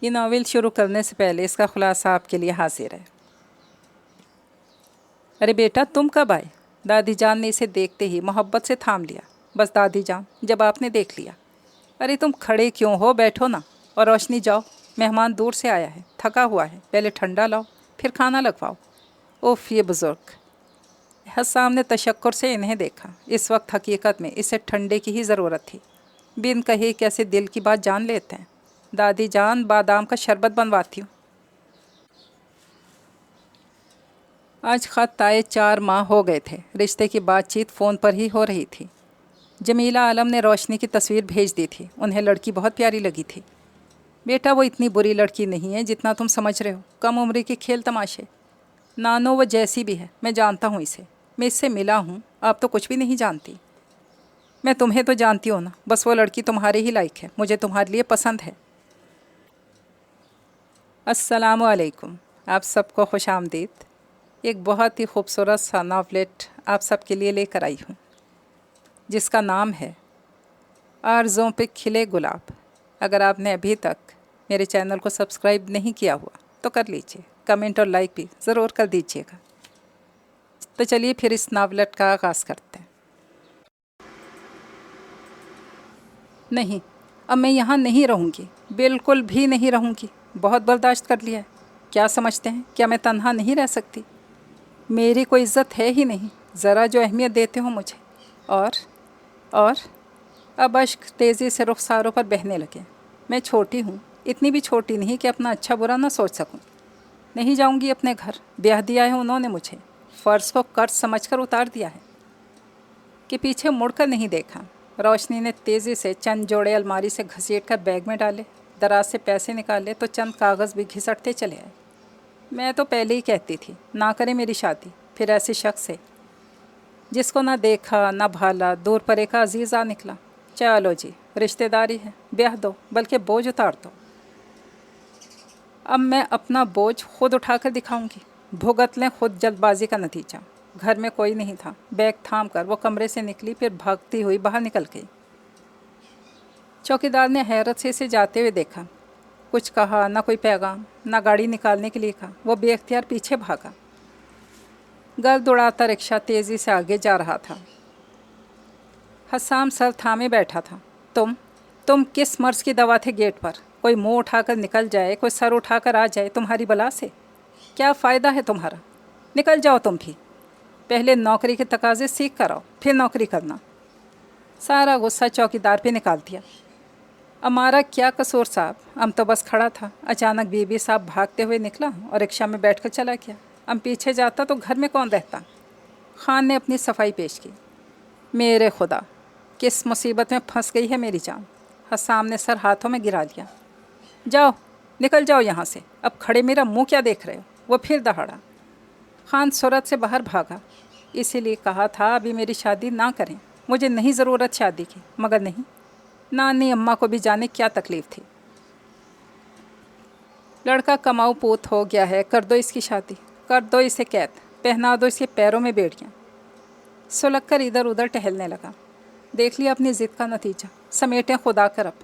یہ ناول شروع کرنے سے پہلے اس کا خلاصہ آپ کے لیے حاضر ہے۔ ارے بیٹا تم کب آئے؟ دادی جان نے اسے دیکھتے ہی محبت سے تھام لیا۔ بس دادی جان، جب آپ نے دیکھ لیا۔ ارے تم کھڑے کیوں ہو، بیٹھو نا، اور روشنی جاؤ، مہمان دور سے آیا ہے، تھکا ہوا ہے، پہلے ٹھنڈا لاؤ پھر کھانا لگواؤ۔ اوف یہ بزرگ! حسام نے تشکر سے انہیں دیکھا۔ اس وقت حقیقت میں اسے ٹھنڈے کی ہی ضرورت تھی۔ بن کہے کیسے دل کی بات جان لیتے ہیں۔ دادی جان بادام کا شربت بنواتی ہوں۔ آج خط آئے 4 ماہ ہو گئے تھے۔ رشتے کی بات چیت فون پر ہی ہو رہی تھی۔ جمیلہ عالم نے روشنی کی تصویر بھیج دی تھی۔ انہیں لڑکی بہت پیاری لگی تھی۔ بیٹا وہ اتنی بری لڑکی نہیں ہے جتنا تم سمجھ رہے ہو۔ کم عمری کے کھیل تماشے۔ نانو وہ جیسی بھی ہے، میں جانتا ہوں اسے، میں اس سے ملا ہوں، آپ تو کچھ بھی نہیں جانتی۔ میں تمہیں تو جانتی ہوں نا، بس وہ لڑکی تمہارے ہی لائق ہے، مجھے تمہارے لیے پسند ہے۔ السلام علیکم، آپ سب کو خوش آمدید۔ ایک بہت ہی خوبصورت سا ناولٹ آپ سب کے لیے لے کر آئی ہوں، جس کا نام ہے آرزوں پہ کھلے گلاب۔ اگر آپ نے ابھی تک میرے چینل کو سبسکرائب نہیں کیا ہوا تو کر لیجئے، کمنٹ اور لائک بھی ضرور کر دیجئے گا۔ تو چلیے پھر اس ناولٹ کا آغاز کرتے ہیں۔ نہیں، اب میں یہاں نہیں رہوں گی، بالکل بھی نہیں رہوں گی۔ بہت برداشت کر لیا ہے۔ کیا سمجھتے ہیں، کیا میں تنہا نہیں رہ سکتی؟ میری کوئی عزت ہے ہی نہیں، ذرا جو اہمیت دیتے ہو مجھے۔ اور اب اشک تیزی سے رخساروں پر بہنے لگے۔ میں چھوٹی ہوں، اتنی بھی چھوٹی نہیں کہ اپنا اچھا برا نہ سوچ سکوں۔ نہیں جاؤں گی اپنے گھر، بیاہ دیا ہے انہوں نے مجھے، فرض کو قرض سمجھ کر اتار دیا ہے کہ پیچھے مڑ کر نہیں دیکھا۔ روشنی نے تیزی سے چند جوڑے الماری سے گھسیٹ کر بیگ میں ڈالے، دراز سے پیسے نکالے تو چند کاغذ بھی گھسٹتے چلے آئے۔ میں تو پہلے ہی کہتی تھی نہ کرے میری شادی، پھر ایسے شخص سے جس کو نہ دیکھا نہ بھالا، دور پرے کا عزیز آ نکلا۔ چلو جی، رشتہ داری ہے، بیاہ دو، بلکہ بوجھ اتار دو۔ اب میں اپنا بوجھ خود اٹھا کر دکھاؤں گی، بھگت لیں خود جلد بازی کا نتیجہ۔ گھر میں کوئی نہیں تھا۔ بیگ تھام کر وہ کمرے سے نکلی، پھر بھاگتی ہوئی باہر نکل گئی۔ چوکیدار نے حیرت سے اسے جاتے ہوئے دیکھا۔ کچھ کہا نہ، کوئی پیغام نہ، گاڑی نکالنے کے لیے کہا۔ وہ بے اختیار پیچھے بھاگا۔ گرد اڑاتا رکشہ تیزی سے آگے جا رہا تھا۔ حسام سر تھامے بیٹھا تھا۔ تم کس مرض کی دوا تھے گیٹ پر؟ کوئی منہ اٹھا کر نکل جائے، کوئی سر اٹھا کر آ جائے تمہاری بلا سے، کیا فائدہ ہے تمہارا؟ نکل جاؤ تم بھی، پہلے نوکری کے تقاضے سیکھ کر آؤ، پھر نوکری کرنا۔ سارا غصہ چوکیدار پہ نکال دیا۔ ہمارا کیا قصور صاحب، ہم تو بس کھڑا تھا، اچانک بی بی صاحب بھاگتے ہوئے نکلا اور رکشہ میں بیٹھ کر چلا گیا۔ ہم پیچھے جاتا تو گھر میں کون رہتا؟ خان نے اپنی صفائی پیش کی۔ میرے خدا، کس مصیبت میں پھنس گئی ہے میری جان۔ حسام نے سر ہاتھوں میں گرا لیا۔ جاؤ، نکل جاؤ یہاں سے، اب کھڑے میرا منہ کیا دیکھ رہے ہو؟ وہ پھر دہاڑا۔ خان سرعت سے باہر بھاگا۔ اسی لیے کہا تھا ابھی میری شادی نہ کریں، مجھے نہیں ضرورت شادی کی، مگر نہیں، نانی اماں کو بھی جانے کیا تکلیف تھی۔ لڑکا کماؤ پوت ہو گیا ہے، کر دو اس کی شادی، کر دو اسے قید، پہنا دو اس کے پیروں میں بیڑیاں۔ سلگ کر ادھر ادھر ٹہلنے لگا۔ دیکھ لیا اپنی ضد کا نتیجہ، سمیٹیں خدا کر اب۔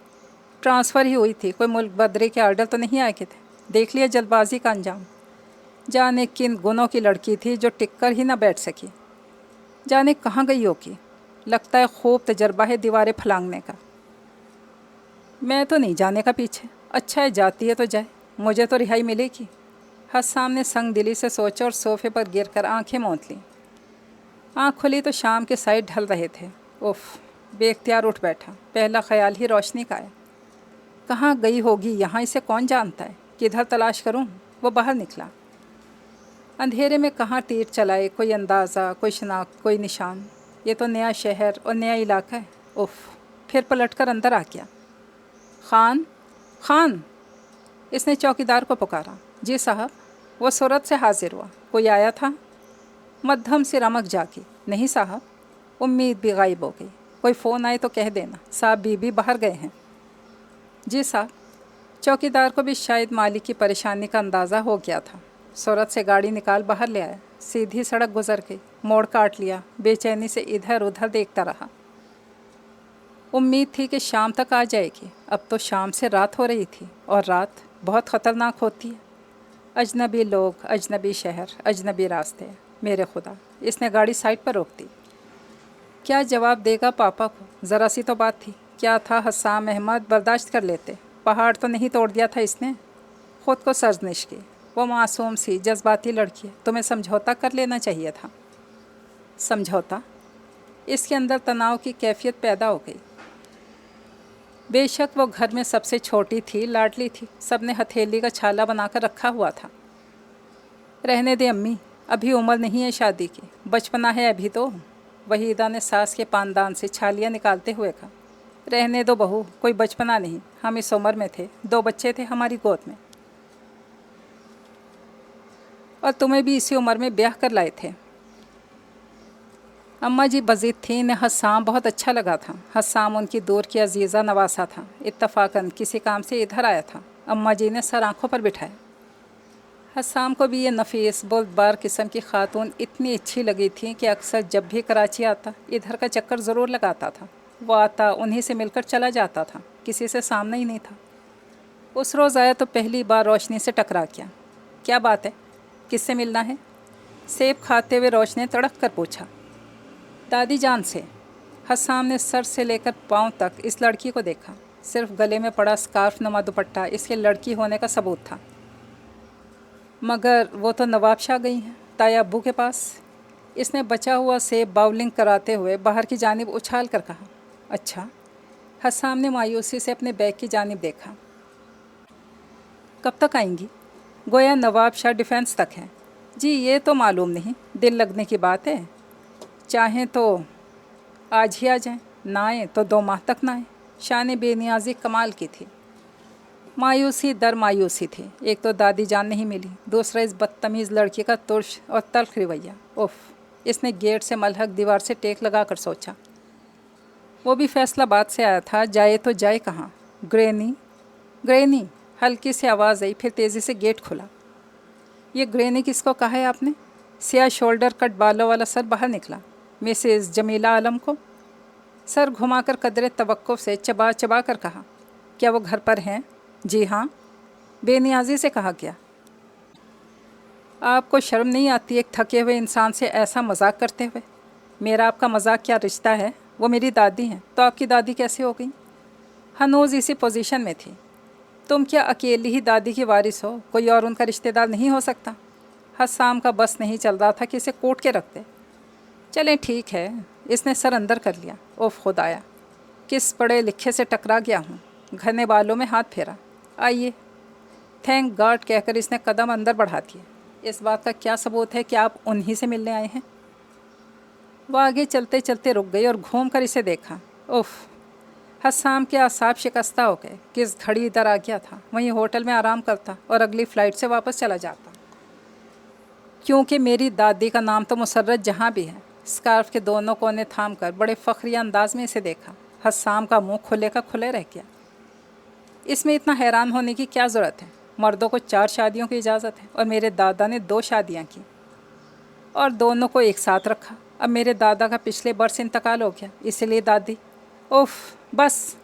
ٹرانسفر ہی ہوئی تھی، کوئی ملک بدری کے آرڈر تو نہیں آئے کے تھے۔ دیکھ لیا جلد بازی کا انجام۔ جانے کن گنوں کی لڑکی تھی جو ٹک کر ہی نہ بیٹھ سکی، جانے کہاں گئی ہوگی۔ لگتا ہے خوب تجربہ ہے دیواریں پھلانگنے کا۔ میں تو نہیں جانے کا پیچھے، اچھا ہے جاتی ہے تو جائے، مجھے تو رہائی ملے گی۔ حسام نے سنگ دلی سے سوچا اور صوفے پر گر کر آنکھیں موند لیں۔ آنکھ کھلی تو شام کے سائے ڈھل رہے تھے۔ اف، بے اختیار اٹھ بیٹھا۔ پہلا خیال ہی روشنی کا ہے۔ کہاں گئی ہوگی، یہاں اسے کون جانتا ہے، کدھر تلاش کروں؟ وہ باہر نکلا۔ اندھیرے میں کہاں تیر چلائے، کوئی اندازہ، کوئی شناخت، کوئی نشان۔ یہ تو نیا شہر اور نیا علاقہ ہے۔ اف، پھر پلٹ کر اندر آ گیا۔ خان، خان! اس نے چوکیدار کو پکارا۔ جی صاحب۔ وہ سرعت سے حاضر ہوا۔ کوئی آیا تھا؟ مدھم سے رمک جاگی۔ نہیں صاحب۔ امید بھی غائب ہو گئی۔ کوئی فون آئے تو کہہ دینا، صاحب بی بی باہر گئے ہیں۔ جی صاحب۔ چوکیدار کو بھی شاید مالک کی پریشانی کا اندازہ ہو گیا تھا۔ سرعت سے گاڑی نکال باہر لے آیا۔ سیدھی سڑک گزر گئی، موڑ کاٹ لیا، بے چینی سے ادھر ادھر دیکھتا رہا۔ امید تھی کہ شام تک آ جائے گی، اب تو شام سے رات ہو رہی تھی، اور رات بہت خطرناک ہوتی ہے. اجنبی لوگ، اجنبی شہر، اجنبی راستے. میرے خدا، اس نے گاڑی سائڈ پر روک دی. کیا جواب دے گا پاپا کو؟ ذرا سی تو بات تھی. کیا تھا حسام احمد، برداشت کر لیتے. پہاڑ تو نہیں توڑ دیا تھا اس نے. خود کو سرزنش کی. وہ معصوم سی جذباتی لڑکی ہے، تمہیں سمجھوتا کر لینا چاہیے تھا. سمجھوتا؟ اس کے اندر تناؤ کی کیفیت پیدا ہو گئی. بے شک وہ گھر میں سب سے چھوٹی تھی، لاڈلی تھی. سب نے ہتھیلی کا چھالا بنا کر رکھا ہوا تھا. رہنے دے امی، ابھی عمر نہیں ہے شادی کی، بچپنا ہے ابھی تو. وحیدہ نے ساس کے پاندان سے چھالیاں نکالتے ہوئے کہا. رہنے دو بہو، کوئی بچپنا نہیں. ہم اس عمر میں تھے، 2 بچے تھے ہماری گود میں، اور تمہیں بھی اسی عمر میں بیاہ کر لائے تھے. اماں جی بضد تھیں، انہیں حسام بہت اچھا لگا تھا. حسام ان کی دور کی عزیزہ نواسا تھا. اتفاقاً کسی کام سے ادھر آیا تھا. اماں جی نے سر آنکھوں پر بٹھایا. حسام کو بھی یہ نفیس بردبار قسم کی خاتون اتنی اچھی لگی تھی کہ اکثر جب بھی کراچی آتا ادھر کا چکر ضرور لگاتا تھا. وہ آتا، انہی سے مل کر چلا جاتا تھا، کسی سے سامنا ہی نہیں تھا. اس روز آیا تو پہلی بار روشنی سے ٹکرا گیا. کیا بات ہے، کس سے ملنا ہے؟ سیب کھاتے ہوئے روشنی نے تڑک کر پوچھا. دادی جان سے. حسام نے سر سے لے کر پاؤں تک اس لڑکی کو دیکھا. صرف گلے میں پڑا اسکارف نما دوپٹہ اس کے لڑکی ہونے کا ثبوت تھا. مگر وہ تو نواب شاہ گئی ہیں، تایا ابو کے پاس. اس نے بچا ہوا سیب باؤلنگ کراتے ہوئے باہر کی جانب اچھال کر کہا. اچھا. حسام نے مایوسی سے اپنے بیگ کی جانب دیکھا. کب تک آئیں گی؟ گویا نواب شاہ ڈیفینس تک ہیں. جی یہ تو معلوم نہیں، دل لگنے کی بات ہے. چاہیں تو آج ہی آ جائیں، نہ آئیں تو 2 ماہ تک نہ آئیں. شان بے نیازی کمال کی تھی. مایوسی در مایوسی تھی. ایک تو دادی جان نہیں ملی، دوسرا اس بدتمیز لڑکی کا ترش اور تلخ رویہ. اف. اس نے گیٹ سے ملحق دیوار سے ٹیک لگا کر سوچا. وہ بھی فیصلہ باد سے آیا تھا، جائے تو جائے کہاں؟ گرینی، گرینی. ہلکی سی آواز آئی، پھر تیزی سے گیٹ کھلا. یہ گرینی کس کو کہا ہے آپ نے؟ سیاہ شولڈر کٹ بالوں والا سر باہر نکلا. مسز جمیلہ عالم کو. سر گھما کر قدرے توقف سے چبا چبا کر کہا. کیا وہ گھر پر ہیں؟ جی ہاں. بے نیازی سے کہا. کیا آپ کو شرم نہیں آتی ایک تھکے ہوئے انسان سے ایسا مذاق کرتے ہوئے؟ میرا آپ کا مذاق کیا رشتہ ہے؟ وہ میری دادی ہیں. تو آپ کی دادی کیسے ہو گئی؟ ہنوز اسی پوزیشن میں تھی. تم کیا اکیلی ہی دادی کی وارث ہو؟ کوئی اور ان کا رشتہ دار نہیں ہو سکتا؟ حسام کا بس نہیں چل رہا تھا کہ اسے کوٹ کے رکھتے. چلیں ٹھیک ہے. اس نے سر اندر کر لیا. اوف خدایا، کس پڑھے لکھے سے ٹکرا گیا ہوں. گھنے بالوں میں ہاتھ پھیرا. آئیے. تھینک گاڈ کہہ کر اس نے قدم اندر بڑھا دیے. اس بات کا کیا ثبوت ہے کہ آپ انہی سے ملنے آئے ہیں؟ وہ آگے چلتے چلتے رک گئی اور گھوم کر اسے دیکھا. اوف. حسام کے اعصاب شکستہ ہو گئے. کس گھڑی ادھر آ گیا تھا؟ وہیں ہوٹل میں آرام کرتا اور اگلی فلائٹ سے واپس چلا جاتا. کیونکہ میری دادی کا نام تو مسرت جہاں بھی ہے. اسکارف کے دونوں کونے تھام کر بڑے فخریہ انداز میں اسے دیکھا. حسام کا منہ کھلے کا کھلے رہ گیا. اس میں اتنا حیران ہونے کی کیا ضرورت ہے؟ مردوں کو 4 شادیوں کی اجازت ہے اور میرے دادا نے 2 شادیاں کی اور دونوں کو ایک ساتھ رکھا. اب میرے دادا کا پچھلے برس انتقال ہو گیا، اسی لیے دادی. اوف بس.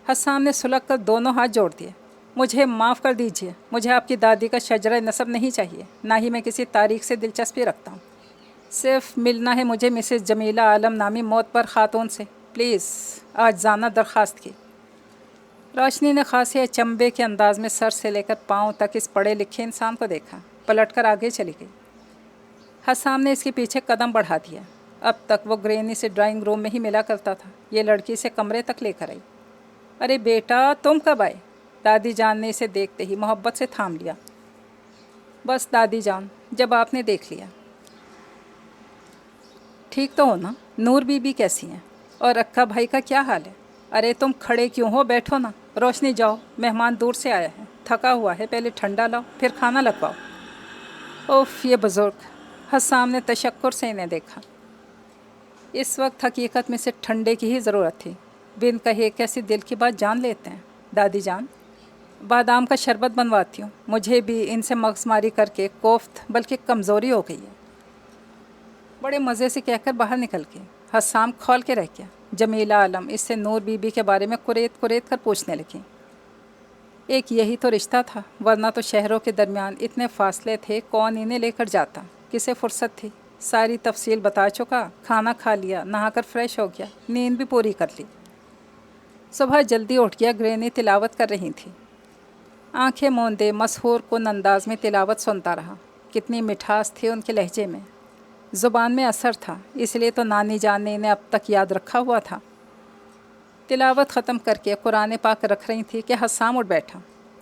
حسام نے سلگ کر دونوں ہاتھ جوڑ دیے. مجھے معاف کر دیجیے، مجھے آپ کی دادی کا شجرہ نسب نہیں چاہیے، نہ ہی میں کسی تاریخ سے دلچسپی رکھتا ہوں. صرف ملنا ہے مجھے مسز جمیلہ عالم نامی موت پر خاتون سے. پلیز. عاجزانہ درخواست کی. روشنی نے خاصے اچنبے کے انداز میں سر سے لے کر پاؤں تک اس پڑھے لکھے انسان کو دیکھا. پلٹ کر آگے چلی گئی. حسام نے اس کے پیچھے قدم بڑھا دیا. اب تک وہ گرینی سے ڈرائنگ روم میں ہی ملا کرتا تھا. یہ لڑکی سے کمرے تک لے کر آئی. ارے بیٹا تم کب آئے؟ دادی جان نے اسے دیکھتے ہی محبت سے تھام لیا. بس دادی جان، جب آپ نے دیکھ لیا. ٹھیک تو ہو نا؟ نور بی بی کیسی ہیں؟ اور اکا بھائی کا کیا حال ہے؟ ارے تم کھڑے کیوں ہو، بیٹھو نا. روشنی جاؤ، مہمان دور سے آیا ہے، تھکا ہوا ہے، پہلے ٹھنڈا لاؤ پھر کھانا لگواؤ. اوف یہ بزرگ. حسام نے تشکر سے انہیں دیکھا. اس وقت حقیقت میں سے ٹھنڈے کی ہی ضرورت تھی. بن کہے کیسی دل کی بات جان لیتے ہیں. دادی جان، بادام کا شربت بنواتی ہوں. مجھے بھی ان سے مغز ماری کر کے کوفت بلکہ کمزوری ہو گئی ہے. بڑے مزے سے کہہ کر باہر نکل گئی. حسام کھول کے رہ گیا. جمیلہ عالم اس سے نور بی بی کے بارے میں کریت کریت کر پوچھنے لگی. ایک یہی تو رشتہ تھا، ورنہ تو شہروں کے درمیان اتنے فاصلے تھے، کون انہیں لے کر جاتا، کسے فرصت تھی۔ ساری تفصیل بتا چکا، کھانا کھا لیا، نہا کر فریش ہو گیا، نیند بھی پوری کر لی۔ صبح جلدی اٹھ گیا، گرینی تلاوت کر رہی تھی۔ آنکھیں موندے مسحور کن انداز میں تلاوت سنتا رہا۔ کتنی مٹھاس تھی ان کے لہجے میں، زبان میں اثر تھا، اس لیے تو نانی جان نے انہیں اب تک یاد رکھا ہوا تھا۔ تلاوت ختم کر کے قرآن پاک رکھ رہی تھی کہ حسام اٹھ بیٹھا۔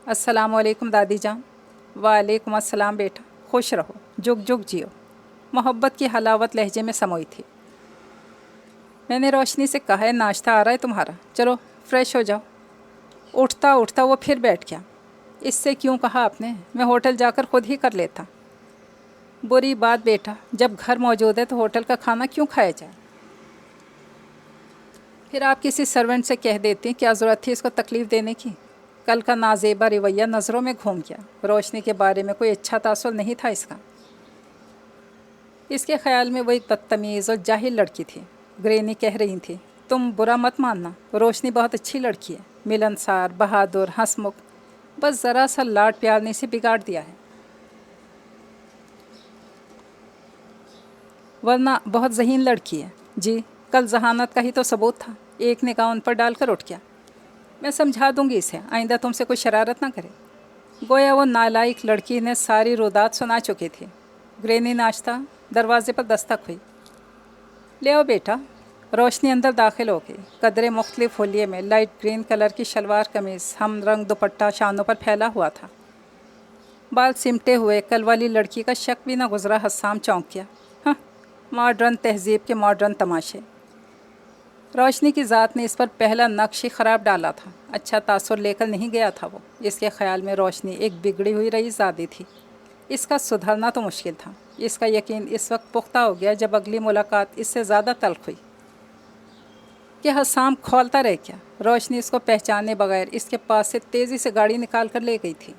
السلام علیکم دادی جان۔ وعلیکم السلام بیٹا، خوش رہو، جگ جگ جیو۔ محبت کی حلاوت لہجے میں سموئی تھی۔ میں نے روشنی سے کہا ہے ناشتہ آ رہا ہے تمہارا، چلو فریش ہو جاؤ۔ اٹھتا اٹھتا وہ پھر بیٹھ گیا۔ اس سے کیوں کہا آپ نے؟ میں ہوٹل جا کر خود ہی کر لیتا۔ بری بات بیٹا، جب گھر موجود ہے تو ہوٹل کا کھانا کیوں کھایا جائے؟ پھر آپ کسی سرونٹ سے کہہ دیتی، کیا ضرورت تھی اس کو تکلیف دینے کی؟ کل کا نازیبا رویہ نظروں میں گھوم گیا۔ روشنی کے بارے میں کوئی اچھا تاثر نہیں تھا اس کا۔ اس کے خیال میں وہ ایک بدتمیز اور جاہل لڑکی تھی۔ گرینی کہہ رہی تھی، تم برا مت ماننا، روشنی بہت اچھی لڑکی ہے، ملنسار، بہادر، ہنسمکھ، بس ذرا سا لاڈ پیار نے اسے بگاڑ دیا ہے، ورنہ بہت ذہین لڑکی ہے۔ جی، کل ذہانت کا ہی تو ثبوت تھا، ایک نگاہ ان پر ڈال کر اٹھ گیا۔ میں سمجھا دوں گی اسے، آئندہ تم سے کوئی شرارت نہ کرے۔ گویا وہ نالائق لڑکی نے ساری رودات سنا چکی تھی۔ گرینی ناشتہ، دروازے پر دستک ہوئی۔ لے آؤ بیٹا۔ روشنی اندر داخل ہو گئی۔ قدرے مختلف ہولیے میں لائٹ گرین کلر کی شلوار قمیض، ہم رنگ دوپٹہ شانوں پر پھیلا ہوا تھا۔ بال سمٹے ہوئے کل والی لڑکی کا شک بھی نہ گزرا۔ حسام چونک گیا۔ ہاں، ماڈرن تہذیب کے ماڈرن تماشے۔ روشنی کی ذات نے اس پر پہلا نقش ہی خراب ڈالا تھا۔ اچھا تاثر لے کر نہیں گیا تھا وہ۔ اس کے خیال میں روشنی ایک بگڑی ہوئی رئیس زادی تھی۔ اس کا سدھرنا تو مشکل تھا۔ اس کا یقین اس وقت پختہ ہو گیا جب اگلی ملاقات اس سے زیادہ تلخ ہوئی کہ حسام کھولتا رہ گیا۔ روشنی اس کو پہچانے بغیر اس کے پاس سے تیزی سے گاڑی نکال کر لے گئی تھی۔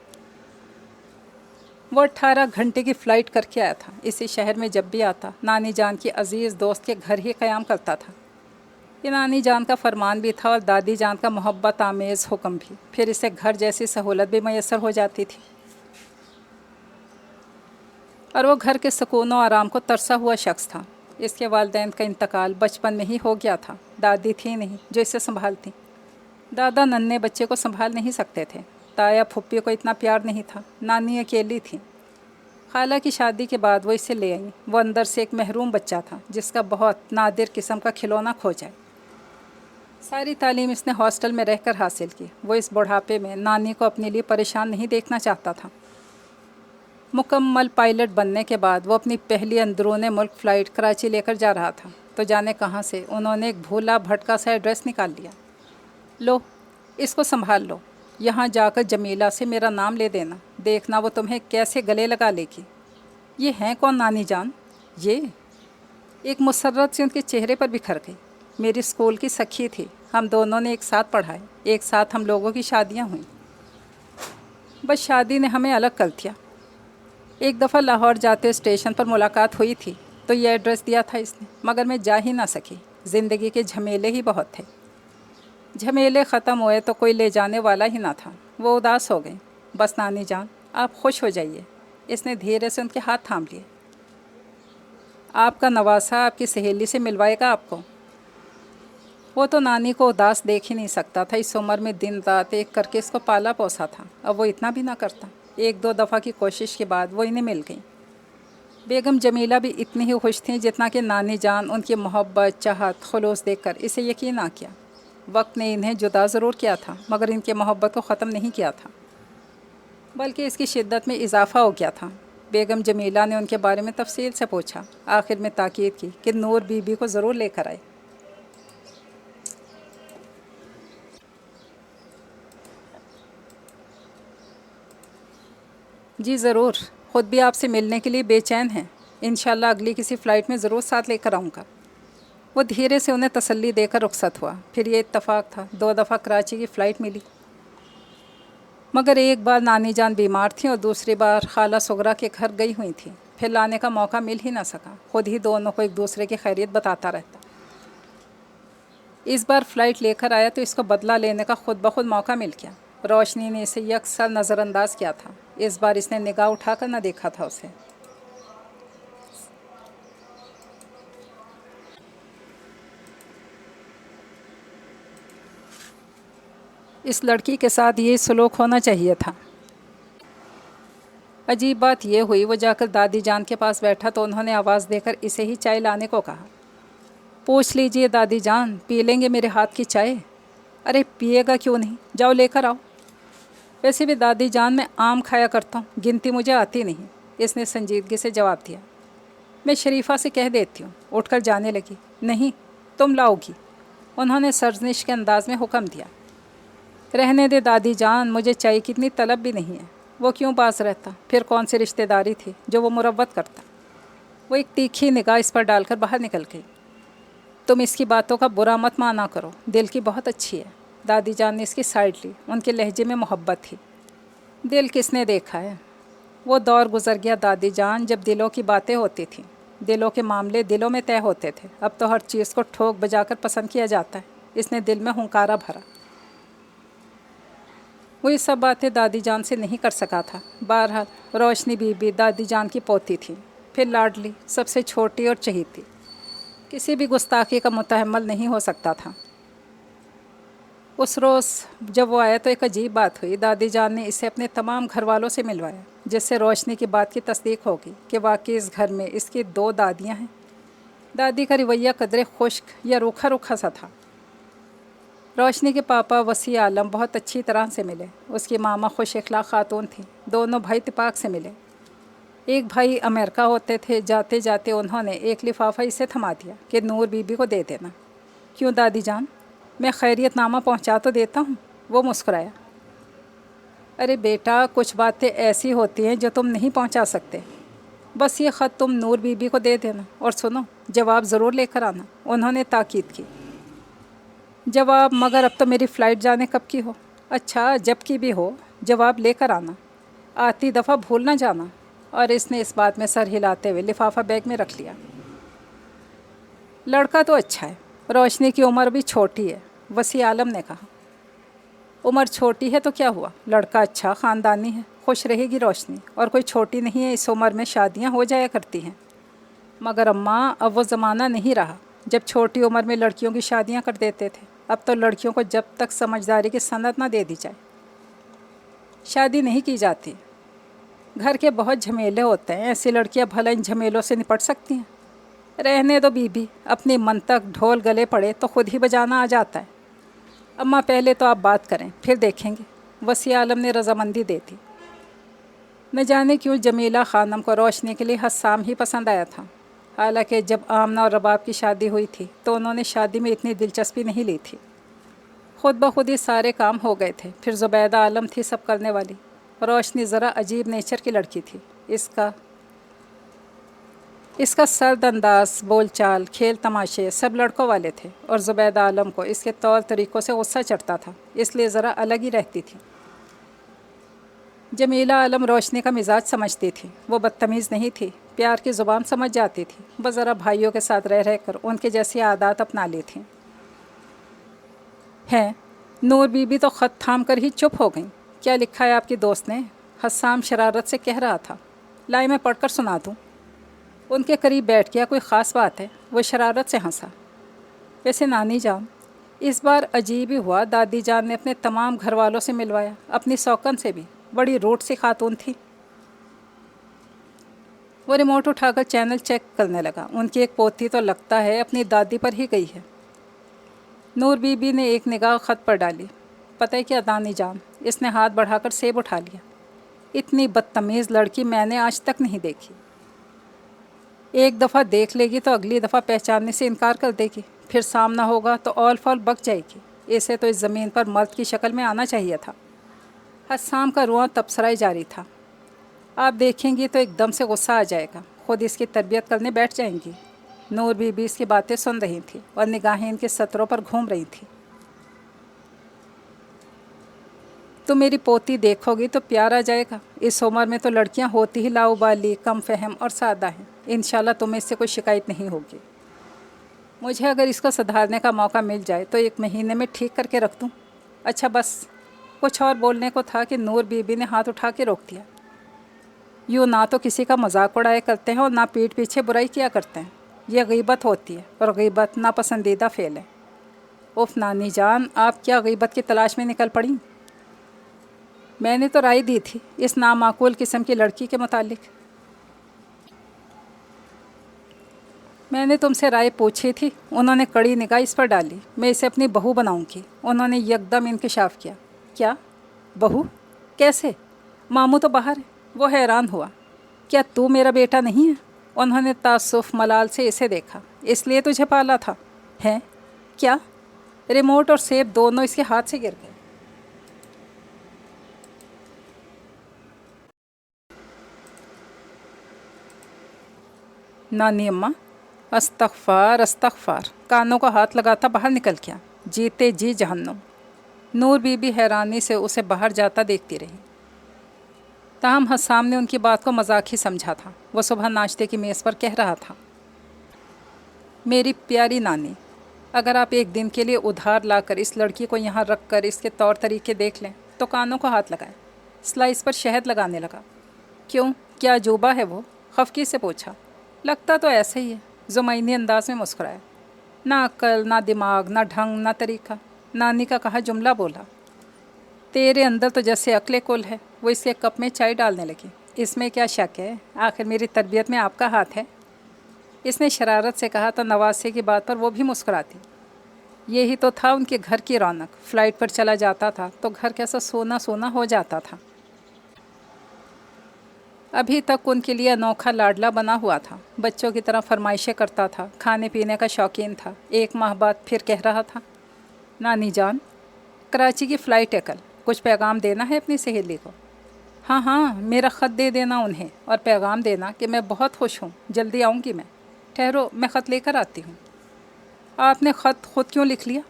وہ 18 گھنٹے کی فلائٹ کر کے آیا تھا۔ اسی شہر میں جب بھی آتا، نانی جان کی عزیز دوست کے گھر ہی قیام کرتا تھا۔ یہ نانی جان کا فرمان بھی تھا اور دادی جان کا محبت آمیز حکم بھی۔ پھر اسے گھر جیسی سہولت بھی میسر ہو جاتی تھی، اور وہ گھر کے سکون و آرام کو ترسا ہوا شخص تھا۔ اس کے والدین کا انتقال بچپن میں ہی ہو گیا تھا۔ دادی تھی نہیں جو اسے سنبھالتی، دادا ننھے بچے کو سنبھال نہیں سکتے تھے، تایا پھپھی کو اتنا پیار نہیں تھا، نانی اکیلی تھی۔ خالہ کی شادی کے بعد وہ اسے لے آئیں۔ وہ اندر سے ایک محروم بچہ تھا جس کا بہت نادر قسم کا کھلونا کھو جائے۔ ساری تعلیم اس نے ہاسٹل میں رہ کر حاصل کی۔ وہ اس بڑھاپے میں نانی کو اپنے لیے پریشان نہیں دیکھنا چاہتا تھا۔ مکمل پائلٹ بننے کے بعد وہ اپنی پہلی اندرون ملک فلائٹ کراچی لے کر جا رہا تھا، تو جانے کہاں سے انہوں نے ایک بھولا بھٹکا سا ایڈریس نکال لیا۔ لو، اس کو سنبھال لو، یہاں جا کر جمیلہ سے میرا نام لے دینا، دیکھنا وہ تمہیں کیسے گلے لگا لے گی۔ یہ ہیں کون نانی جان؟ یہ ایک مسرت سے ان کے چہرے پر بکھر گئی۔ میری اسکول کی سکھی تھی، ہم دونوں نے ایک ساتھ پڑھا ہے، ایک ساتھ ہم لوگوں کی شادیاں ہوئیں، بس شادی نے ہمیں الگ کر دیا۔ ایک دفعہ لاہور جاتے اسٹیشن پر ملاقات ہوئی تھی تو یہ ایڈریس دیا تھا اس نے، مگر میں جا ہی نہ سکی۔ زندگی کے جھمیلے ہی بہت تھے۔ جھمیلے ختم ہوئے تو کوئی لے جانے والا ہی نہ تھا۔ وہ اداس ہو گئی۔ بس نانی جان، آپ خوش ہو جائیے۔ اس نے دھیرے سے ان کے ہاتھ تھام لیے۔ آپ کا نواسا آپ کی سہیلی سے ملوائے گا آپ کو۔ وہ تو نانی کو اداس دیکھ ہی نہیں سکتا تھا۔ اس عمر میں دن رات ایک کر کے اس کو پالا پوسا تھا، اب وہ اتنا بھی نہ کرتا۔ ایک دو دفعہ کی کوشش کے بعد وہ انہیں مل گئیں۔ بیگم جمیلہ بھی اتنی ہی خوش تھیں جتنا کہ نانی جان ان کی محبت، چاہت، خلوص دیکھ کر اسے یقین آ کیا۔ وقت نے انہیں جدا ضرور کیا تھا مگر ان کی محبت کو ختم نہیں کیا تھا، بلکہ اس کی شدت میں اضافہ ہو گیا تھا۔ بیگم جمیلہ نے ان کے بارے میں تفصیل سے پوچھا، آخر میں تاکید کی کہ نور بی بی کو ضرور لے کر آئے۔ جی ضرور، خود بھی آپ سے ملنے کے لیے بے چین ہیں۔ انشاءاللہ اگلی کسی فلائٹ میں ضرور ساتھ لے کر آؤں گا۔ وہ دھیرے سے انہیں تسلی دے کر رخصت ہوا۔ پھر یہ اتفاق تھا، 2 دفعہ کراچی کی فلائٹ ملی، مگر ایک بار نانی جان بیمار تھیں اور دوسری بار خالہ سغرا کے گھر گئی ہوئی تھیں۔ پھر لانے کا موقع مل ہی نہ سکا۔ خود ہی دونوں کو ایک دوسرے کی خیریت بتاتا رہتا۔ اس بار فلائٹ لے کر آیا تو اس کو بدلہ لینے کا خود بخود موقع مل گیا۔ रोशनी ने इसे यकसर नज़रअंदाज किया था। इस बार इसने निगाह उठाकर न देखा था उसे। इस लड़की के साथ ये सलूक होना चाहिए था। अजीब बात यह हुई, वो जाकर दादी जान के पास बैठा तो उन्होंने आवाज़ देकर इसे ही चाय लाने को कहा। पूछ लीजिए दादी जान, पी लेंगे मेरे हाथ की चाय? अरे पिएगा क्यों नहीं, जाओ लेकर आओ। वैसे भी दादी जान, मैं आम खाया करता हूँ, गिनती मुझे आती नहीं, इसने संजीदगी से जवाब दिया। मैं शरीफा से कह देती हूँ। उठकर जाने लगी। नहीं, तुम लाओगी, उन्होंने सरजनिश के अंदाज में हुक्म दिया। रहने दे दादी जान, मुझे चाय की इतनी तलब भी नहीं है। वो क्यों पास रहता, फिर कौन सी रिश्तेदारी थी जो वो मुरव्वत करता। वो एक तीखी निगाह इस पर डालकर बाहर निकल गई। तुम इसकी बातों का बुरा मत माना करो, दिल की बहुत अच्छी है। दादी जान ने इसकी साइड ली। उनके लहजे में मोहब्बत थी। दिल किसने देखा है, वो दौर गुजर गया दादी जान जब दिलों की बातें होती थीं। दिलों के मामले दिलों में तय होते थे। अब तो हर चीज़ को ठोक बजाकर पसंद किया जाता है। इसने दिल में हुंकारा भरा। वो ये सब बातें दादी जान से नहीं कर सका था। बहरहाल रोशनी बीबी दादी जान की पोती थी, फिर लाडली, सबसे छोटी और चहेती। किसी भी गुस्ताखी का मुतहम्मल नहीं हो सकता था। उस रोज़ जब वो आया तो एक अजीब बात हुई। दादी जान ने इसे अपने तमाम घर वालों से मिलवाया, जिससे रोशनी की बात की तस्दीक होगी कि वाकई इस घर में इसकी 2 दादियाँ हैं। दादी का रवैया कदरे खुश्क या रूखा रूखा सा था। रोशनी के पापा वसी आलम बहुत अच्छी तरह से मिले। उसकी मामा खुश इखलाक खातून थी। दोनों भाई इत्तेफाक से मिले। एक भाई अमेरिका होते थे। जाते जाते उन्होंने एक लिफाफा इसे थमा दिया कि नूर बीबी को दे देना। क्यों दादी जान, मैं खैरियतनामा पहुंचा तो देता हूं। वो मुस्कुराया। अरे बेटा, कुछ बातें ऐसी होती हैं जो तुम नहीं पहुंचा सकते। बस ये ख़त तुम नूर बीबी को दे देना, और सुनो, जवाब ज़रूर लेकर आना, उन्होंने ताकीद की। जवाब? मगर अब तो मेरी फ़्लाइट जाने कब की हो। अच्छा, जब की भी हो, जवाब लेकर आना, आती दफ़ा भूल ना जाना। और इसने इस बात में सर हिलाते हुए लिफाफा बैग में रख लिया। लड़का तो अच्छा है, रोशनी की उम्र भी छोटी है, वसी आलम ने कहा। उम्र छोटी है तो क्या हुआ, लड़का अच्छा ख़ानदानी है, खुश रहेगी रोशनी। और कोई छोटी नहीं है, इस उम्र में शादियां हो जाया करती हैं। मगर अम्मा, अब वो ज़माना नहीं रहा जब छोटी उम्र में लड़कियों की शादियां कर देते थे। अब तो लड़कियों को जब तक समझदारी की सनद ना दे दी जाए, शादी नहीं की जाती। घर के बहुत झमेले होते हैं, ऐसी लड़कियां भला इन झमेलों से निपट सकती हैं। रहने दो बीबी, अपनी मन तक ढोल गले पड़े तो खुद ही बजाना आ जाता है। अम्मा, पहले तो आप बात करें, फिर देखेंगे, वसी आलम ने रजामंदी दे दी। न जाने क्यों जमीला ख़ानम को रोशनी के लिए हस्साम ही पसंद आया था। हालांकि जब आमना और रबाब की शादी हुई थी तो उन्होंने शादी में इतनी दिलचस्पी नहीं ली थी। खुद ब खुद ही सारे काम हो गए थे। फिर ज़ुबैदा आलम थी सब करने वाली। रोशनी ज़रा अजीब नेचर की लड़की थी। इसका सर्द अंदाज, बोलचाल, खेल तमाशे सब लड़कों वाले थे, और ज़ुबैदा आलम को इसके तौर तरीक़ों से गुस्सा चढ़ता था, इसलिए ज़रा अलग ही रहती थी। जमीला आलम रोशनी का मिजाज समझती थी। वो बदतमीज़ नहीं थी, प्यार की ज़ुबान समझ जाती थी। बस ज़रा भाइयों के साथ रह रह कर उनके जैसी आदत अपना ली थी। हैं, नूर बीबी तो ख़त थाम कर ही चुप हो गई। क्या लिखा है आपकी दोस्त ने? हस्साम शरारत से कह रहा था। लाई मैं पढ़कर सुना दूँ। उनके करीब बैठ गया। कोई ख़ास बात है? वो शरारत से हंसा। वैसे नानी जान, इस बार अजीब ही हुआ। दादी जान ने अपने तमाम घर वालों से मिलवाया, अपनी सौकन से भी। बड़ी रूट सी खातून थी। वो रिमोट उठाकर चैनल चेक करने लगा। उनकी एक पोती तो लगता है अपनी दादी पर ही गई है। नूर बीबी ने एक निगाह ख़त पर डाली। पता है क्या दानी जान, इसने हाथ बढ़ाकर सेब उठा लिया। इतनी बदतमीज़ लड़की मैंने आज तक नहीं देखी। एक दफ़ा देख लेगी तो अगली दफ़ा पहचानने से इनकार कर देगी। फिर सामना होगा तो ऑल फॉल बक जाएगी। इसे तो इस ज़मीन पर मर्द की शक्ल में आना चाहिए था। हस्साम का रुआं तबसरा जारी था। आप देखेंगी तो एकदम से गुस्सा आ जाएगा, खुद इसकी तरबियत करने बैठ जाएंगी। नूर बीबी इसकी बातें सुन रही थी और निगाहें इनके सत्रों पर घूम रही थी। तो मेरी पोती देखोगी तो प्यार आ जाएगा। इस उम्र में तो लड़कियां होती ही लाउबाली, कम फहम और सादा हैं। इंशाल्लाह तुम्हें इससे कोई शिकायत नहीं होगी। मुझे अगर इसको सुधारने का मौका मिल जाए तो 1 महीने में ठीक करके रख दूँ। अच्छा बस, कुछ और बोलने को था कि नूर बीबी ने हाथ उठा के रोक दिया। यूँ ना तो किसी का मजाक उड़ाया करते हैं और ना पीठ पीछे बुराई किया करते हैं। यह गीबत होती है और गीबत नापसंदीदा फ़ेल है। उफ नानी जान, आप क्या गीबत की तलाश में निकल पड़ी? मैंने तो राय दी थी इस नामाकूल किस्म की लड़की के मुतालिक। मैंने तुमसे राय पूछी थी, उन्होंने कड़ी निगाह इस पर डाली। मैं इसे अपनी बहू बनाऊंगी। उन्होंने यकदम इंकशाफ किया। क्या बहू? कैसे? मामू तो बाहर है। वो हैरान हुआ। क्या तू मेरा बेटा नहीं है? उन्होंने तासुफ मलाल से इसे देखा। इसलिए तुझे पाला था? हैं? क्या? रिमोट और सेब दोनों इसके हाथ से गिर गए। नानी अम्मा, अस्तगफार अस्तगफार, कानों को हाथ लगाता बाहर निकल गया। जीते जी जहन्नुम। नूर बीबी हैरानी से उसे बाहर जाता देखती रही। ताहम हसाम ने उनकी बात को मजाक ही समझा था। वह सुबह नाश्ते की मेज़ पर कह रहा था, मेरी प्यारी नानी, अगर आप एक दिन के लिए उधार लाकर इस लड़की को यहाँ रख कर इसके तौर तरीके देख लें तो कानों को हाथ लगाएं। स्लाइस पर शहद लगाने लगा। क्यों, क्या अजूबा है वो? खफकी से पूछा। लगता तो ऐसे ही है। ज़ुमैनी अंदाज में मुस्कुराया। ना अक्ल, ना दिमाग, ना ढंग, ना तरीका। नानी का कहा जुमला बोला। तेरे अंदर तो जैसे अक्ल कुल है। वो इसके कप में चाय डालने लगी। इसमें क्या शक है, आखिर मेरी तरबियत में आपका हाथ है। इसने शरारत से कहा तो नवासे की बात पर वो भी मुस्कुराती। यही तो था उनके घर की रौनक। फ़्लाइट पर चला जाता था तो घर कैसा सोना सोना हो जाता था। अभी तक उनके लिए अनोखा लाडला बना हुआ था। बच्चों की तरह फरमाइशें करता था। खाने पीने का शौकीन था। एक माह बाद फिर कह रहा था, नानी जान, कराची की फ़्लाइट है कल, कुछ पैगाम देना है अपनी सहेली को। हाँ हाँ, मेरा ख़त दे देना उन्हें और पैगाम देना कि मैं बहुत खुश हूँ, जल्दी आऊँगी मैं। ठहरो, मैं ख़त लेकर आती हूँ। आपने ख़त खुद क्यों लिख लिया?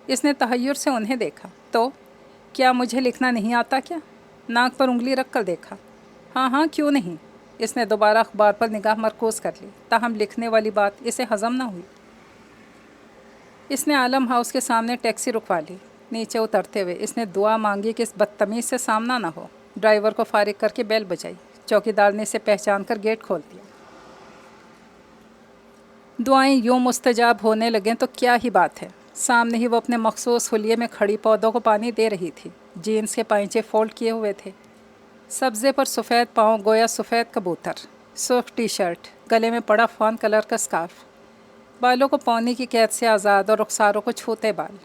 इसने तहय्युर से उन्हें देखा। तो क्या मुझे लिखना नहीं आता क्या? नाक पर उंगली रख कर देखा। हाँ हाँ, क्यों नहीं। इसने दोबारा अखबार पर निगाह मरकूज़ कर ली। ताहम लिखने वाली बात इसे हज़म न हुई। इसने आलम हाउस के सामने टैक्सी रुकवा ली। नीचे उतरते हुए इसने दुआ मांगी कि इस बदतमीज़ से सामना न हो। ड्राइवर को फारिग करके बेल बजाई। चौकीदार ने इसे पहचान कर गेट खोल दिया। दुआएं यूँ मुस्तजाब होने लगें तो क्या ही बात है। सामने ही वो अपने मखसूस हुलिये में खड़ी पौधों को पानी दे रही थी। जीन्स के पाइंचे फोल्ड किए हुए थे। सब्ज़े पर सफ़ेद पाँव गोया सफ़ेद कबूतर। सुर्ख टी शर्ट, गले में पड़ा फॉन कलर का स्कार्फ। बालों को पौनी की कैद से आज़ाद और रुखसारों को छूते बाल।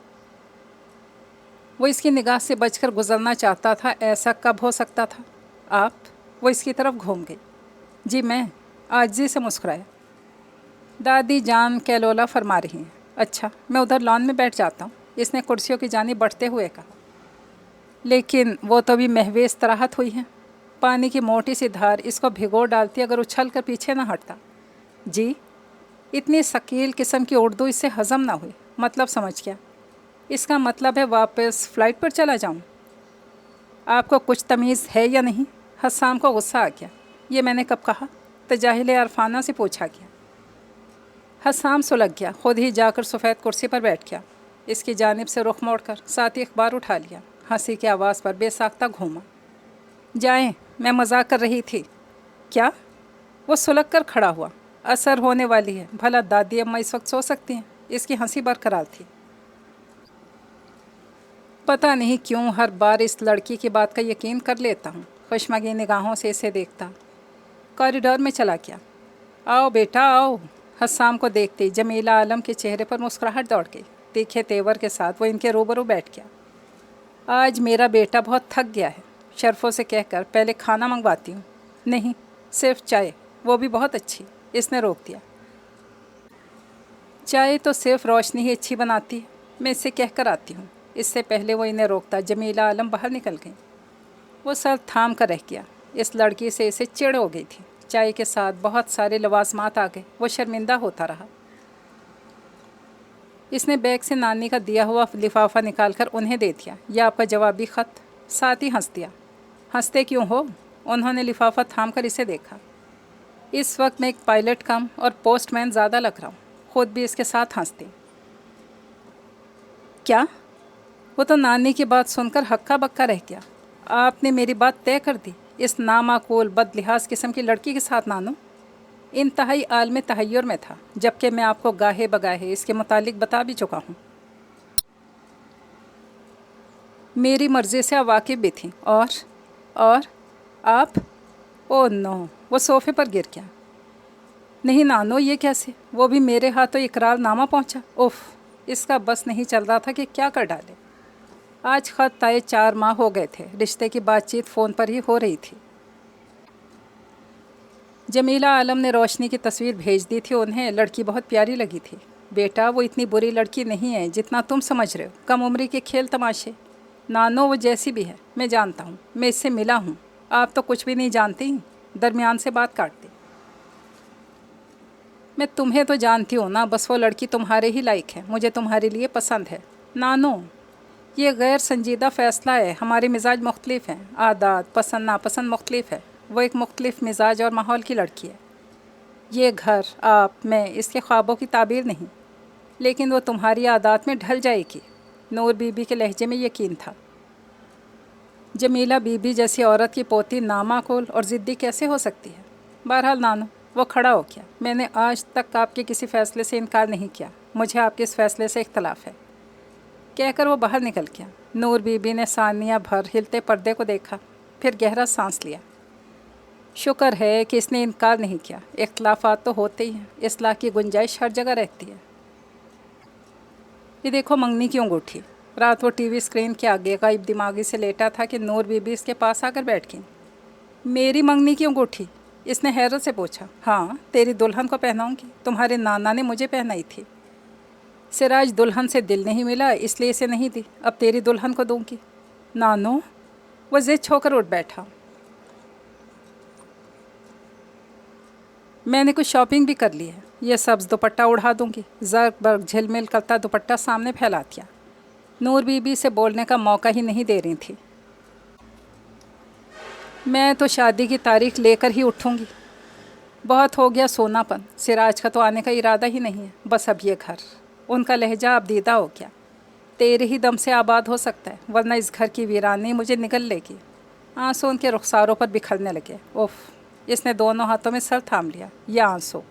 वो इसकी निगाह से बचकर गुजरना चाहता था। ऐसा कब हो सकता था? आप? वो इसकी तरफ घूम गई। जी मैं, आजिज़ी से मुस्कुराया। दादी जान कैलोला फरमा रही हैं। अच्छा, मैं उधर लॉन में बैठ जाता हूँ, इसने कुर्सियों की जानिब बढ़ते हुए कहा। लेकिन वो तो अभी महवे istirahat हुई हैं। पानी की मोटी सी धार इसको भिगो डालती अगर उछल कर पीछे न हटता। जी, इतनी शकील किस्म की उर्दू इससे हज़म ना हुई। मतलब समझ गया। इसका मतलब है वापस फ़्लाइट पर चला जाऊँ? आपको कुछ तमीज़ है या नहीं? हसाम को गुस्सा आ गया। ये मैंने कब कहा? तजाहिल अरफाना से पूछा गया। हसाम सुलग गया। खुद ही जाकर सफ़ेद कुर्सी पर बैठ गया। इसकी जानिब से रुख मोड़कर साथ ही अखबार उठा लिया। हंसी की आवाज़ पर बेसाख्ता घूमा। जाएं, मैं मजाक कर रही थी। क्या? वो सुलग कर खड़ा हुआ। असर होने वाली है। भला दादी अम्मा इस वक्त सो सकती हैं? इसकी हंसी बरकरार थी। पता नहीं क्यों हर बार इस लड़की की बात का यकीन कर लेता हूँ। खुशमगी निगाहों से इसे देखता कॉरिडोर में चला गया। आओ बेटा आओ। हसाम को देखते ही जमीला आलम के चेहरे पर मुस्कुराहट दौड़ गई। तीखे तेवर के साथ वो इनके रूबरू बैठ गया। आज मेरा बेटा बहुत थक गया है, शर्फों से कहकर पहले खाना मंगवाती हूँ। नहीं, सिर्फ चाय, वो भी बहुत अच्छी। इसने रोक दिया। चाय तो सिर्फ रोशनी ही अच्छी बनाती है, मैं इससे कहकर आती हूँ। इससे पहले वो इन्हें रोकता जमीला आलम बाहर निकल गई। वो सर थाम कर रह गया। इस लड़की से इसे चिढ़ हो गई थी। चाय के साथ बहुत सारे लवाजमात आ गए। वो शर्मिंदा होता रहा। इसने बैग से नानी का दिया हुआ लिफाफा निकालकर उन्हें दे दिया। यह आपका जवाबी ख़त। साथ ही हंस दिया। हंसते क्यों हो? उन्होंने लिफाफा थाम कर इसे देखा। इस वक्त मैं एक पायलट कम और पोस्टमैन ज़्यादा लग रहा हूँ। खुद भी इसके साथ हंसती। क्या? वो तो नानी की बात सुनकर हक्का बक्का रह गया। आपने मेरी बात तय कर दी इस नामाकूल बदलिहाज किस्म की लड़की के साथ नानो। इंतहाई आलम तहय्युर में था, जबकि मैं आपको गाहे बगाहे इसके मुतालिक बता भी चुका हूँ। मेरी मर्ज़ी से आप वाकिफ़ भी थी। और आप? ओ नो, वो सोफ़े पर गिर गया। नहीं नानो, ये कैसे? वो भी मेरे हाथों इकरारनामा पहुँचा। उफ़, इसका बस नहीं चल रहा था कि क्या कर डाले। आज ख़त तय 4 माह हो गए थे। रिश्ते की बातचीत फ़ोन पर ही हो रही थी। जमीला आलम ने रोशनी की तस्वीर भेज दी थी उन्हें। लड़की बहुत प्यारी लगी थी। बेटा, वो इतनी बुरी लड़की नहीं है जितना तुम समझ रहे हो। कम उम्री के खेल तमाशे। नानो, वो जैसी भी है मैं जानता हूँ, मैं इससे मिला हूँ। आप तो कुछ भी नहीं जानती। दरमियान से बात काटती। मैं तुम्हें तो जानती हूँ ना, बस वो लड़की तुम्हारे ही लायक है। मुझे तुम्हारे लिए पसंद है। नानो, ये गैर संजीदा फ़ैसला है। हमारे मिजाज मुख्तलिफ हैं, आदत पसंद नापसंद मुख्तलिफ है। वो एक मुख्तलिफ मिजाज और माहौल की लड़की है। ये घर, आप, मैं, इसके ख्वाबों की ताबीर नहीं, लेकिन वो तुम्हारी आदत में ढल जाएगी। नूर बीबी के लहजे में यकीन था। जमीला बीबी जैसी औरत की पोती नामाकुल और ज़िद्दी कैसे हो सकती है? बहरहाल नानो, वो खड़ा हो गया। मैंने आज तक आपके किसी फ़ैसले से इनकार नहीं किया। मुझे आपके इस फ़ैसले से इख्तलाफ है, कहकर वो बाहर निकल गया। नूर बीबी ने सानिया भर हिलते पर्दे को देखा, फिर गहरा सांस लिया। शुक्र है कि इसने इनकार नहीं किया। इख्तलाफात तो होते ही हैं, इस्लाह की गुंजाइश हर जगह रहती है। ये देखो मंगनी की अंगूठी। रात वो टीवी स्क्रीन के आगे गायब दिमागी से लेटा था कि नूर बीबी इसके पास आकर बैठ गई। मेरी मंगनी की अंगूठी? इसने हैरत से पूछा। हाँ, तेरी दुल्हन को पहनाऊंगी। तुम्हारे नाना ने मुझे पहनाई थी। सिराज दुल्हन से दिल नहीं मिला, इसलिए इसे नहीं दी। अब तेरी दुल्हन को दूंगी। नानो, वो ज़िद छोकर उठ बैठा। मैंने कुछ शॉपिंग भी कर ली है। यह सब्ज़ दुपट्टा उड़ा दूंगी। ज़र्क बर्क झिलमिल करता दुपट्टा सामने फैला दिया। नूर बीबी से बोलने का मौका ही नहीं दे रही थी। मैं तो शादी की तारीख लेकर ही उठूंगी। बहुत हो गया सोनापन। सिराज का तो आने का इरादा ही नहीं है। बस अब ये घर, उनका लहजा अब दीदा हो गया। तेरे ही दम से आबाद हो सकता है, वरना इस घर की वीरानी मुझे निगल लेगी। आंसू उनके रुखसारों पर बिखरने लगे। उफ़, इसने दोनों हाथों में सर थाम लिया। यह आंसू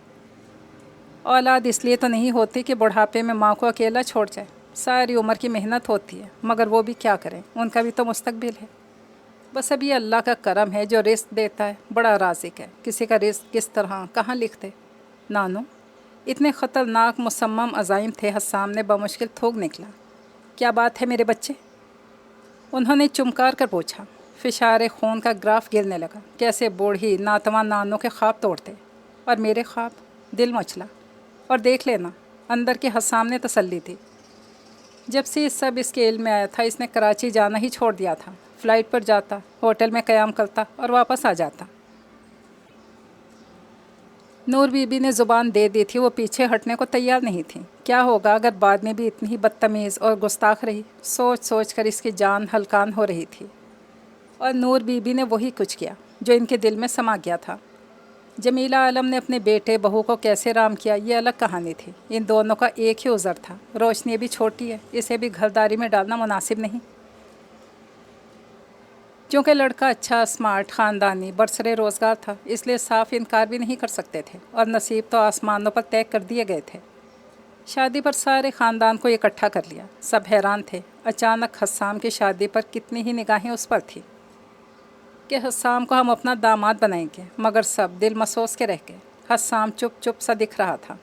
औलाद इसलिए तो नहीं होती कि बुढ़ापे में माँ को अकेला छोड़ जाए। सारी उम्र की मेहनत होती है, मगर वो भी क्या करें, उनका भी तो मुस्तकबिल है। बस अब ये अल्लाह का करम है जो रिस्क देता है, बड़ा राज़िक है। किसी का रिस्क किस तरह कहाँ लिखते। नानो, इतने ख़तरनाक मुसम्मम अज़ाइम थे, हस्साम ने बमुश्किल थूक निकला। क्या बात है मेरे बच्चे? उन्होंने चुमकार कर पूछा। फिशारे खून का ग्राफ गिरने लगा। कैसे बूढ़ी नातवा नानों के ख्वाब तोड़ते, और मेरे ख्वाब। दिल मचला। और देख लेना, अंदर के हस्साम ने तसल्ली दी। जब से ये सब इसके इल्म में आया था, इसने कराची जाना ही छोड़ दिया था। फ़्लाइट पर जाता, होटल में क़याम करता और वापस आ जाता। नूर बीबी ने ज़ुबान दे दी थी, वो पीछे हटने को तैयार नहीं थी। क्या होगा अगर बाद में भी इतनी ही बदतमीज़ और गुस्ताख रही? सोच सोच कर इसकी जान हलकान हो रही थी। और नूर बीबी ने वही कुछ किया जो इनके दिल में समा गया था। जमीला आलम ने अपने बेटे बहू को कैसे राम किया, ये अलग कहानी थी। इन दोनों का एक ही उज़र था। रोशनी भी छोटी है, इसे भी घरदारी में डालना मुनासिब नहीं। क्योंकि लड़का अच्छा, स्मार्ट, ख़ानदानी, बरसरे रोज़गार था, इसलिए साफ इनकार भी नहीं कर सकते थे। और नसीब तो आसमानों पर तय कर दिए गए थे। शादी पर सारे ख़ानदान को इकट्ठा कर लिया। सब हैरान थे। अचानक हस्साम की शादी पर कितनी ही निगाहें उस पर थी कि हस्साम को हम अपना दामाद बनाएंगे, मगर सब दिल मसोस के रह गए। हस्साम चुप चुप सा दिख रहा था।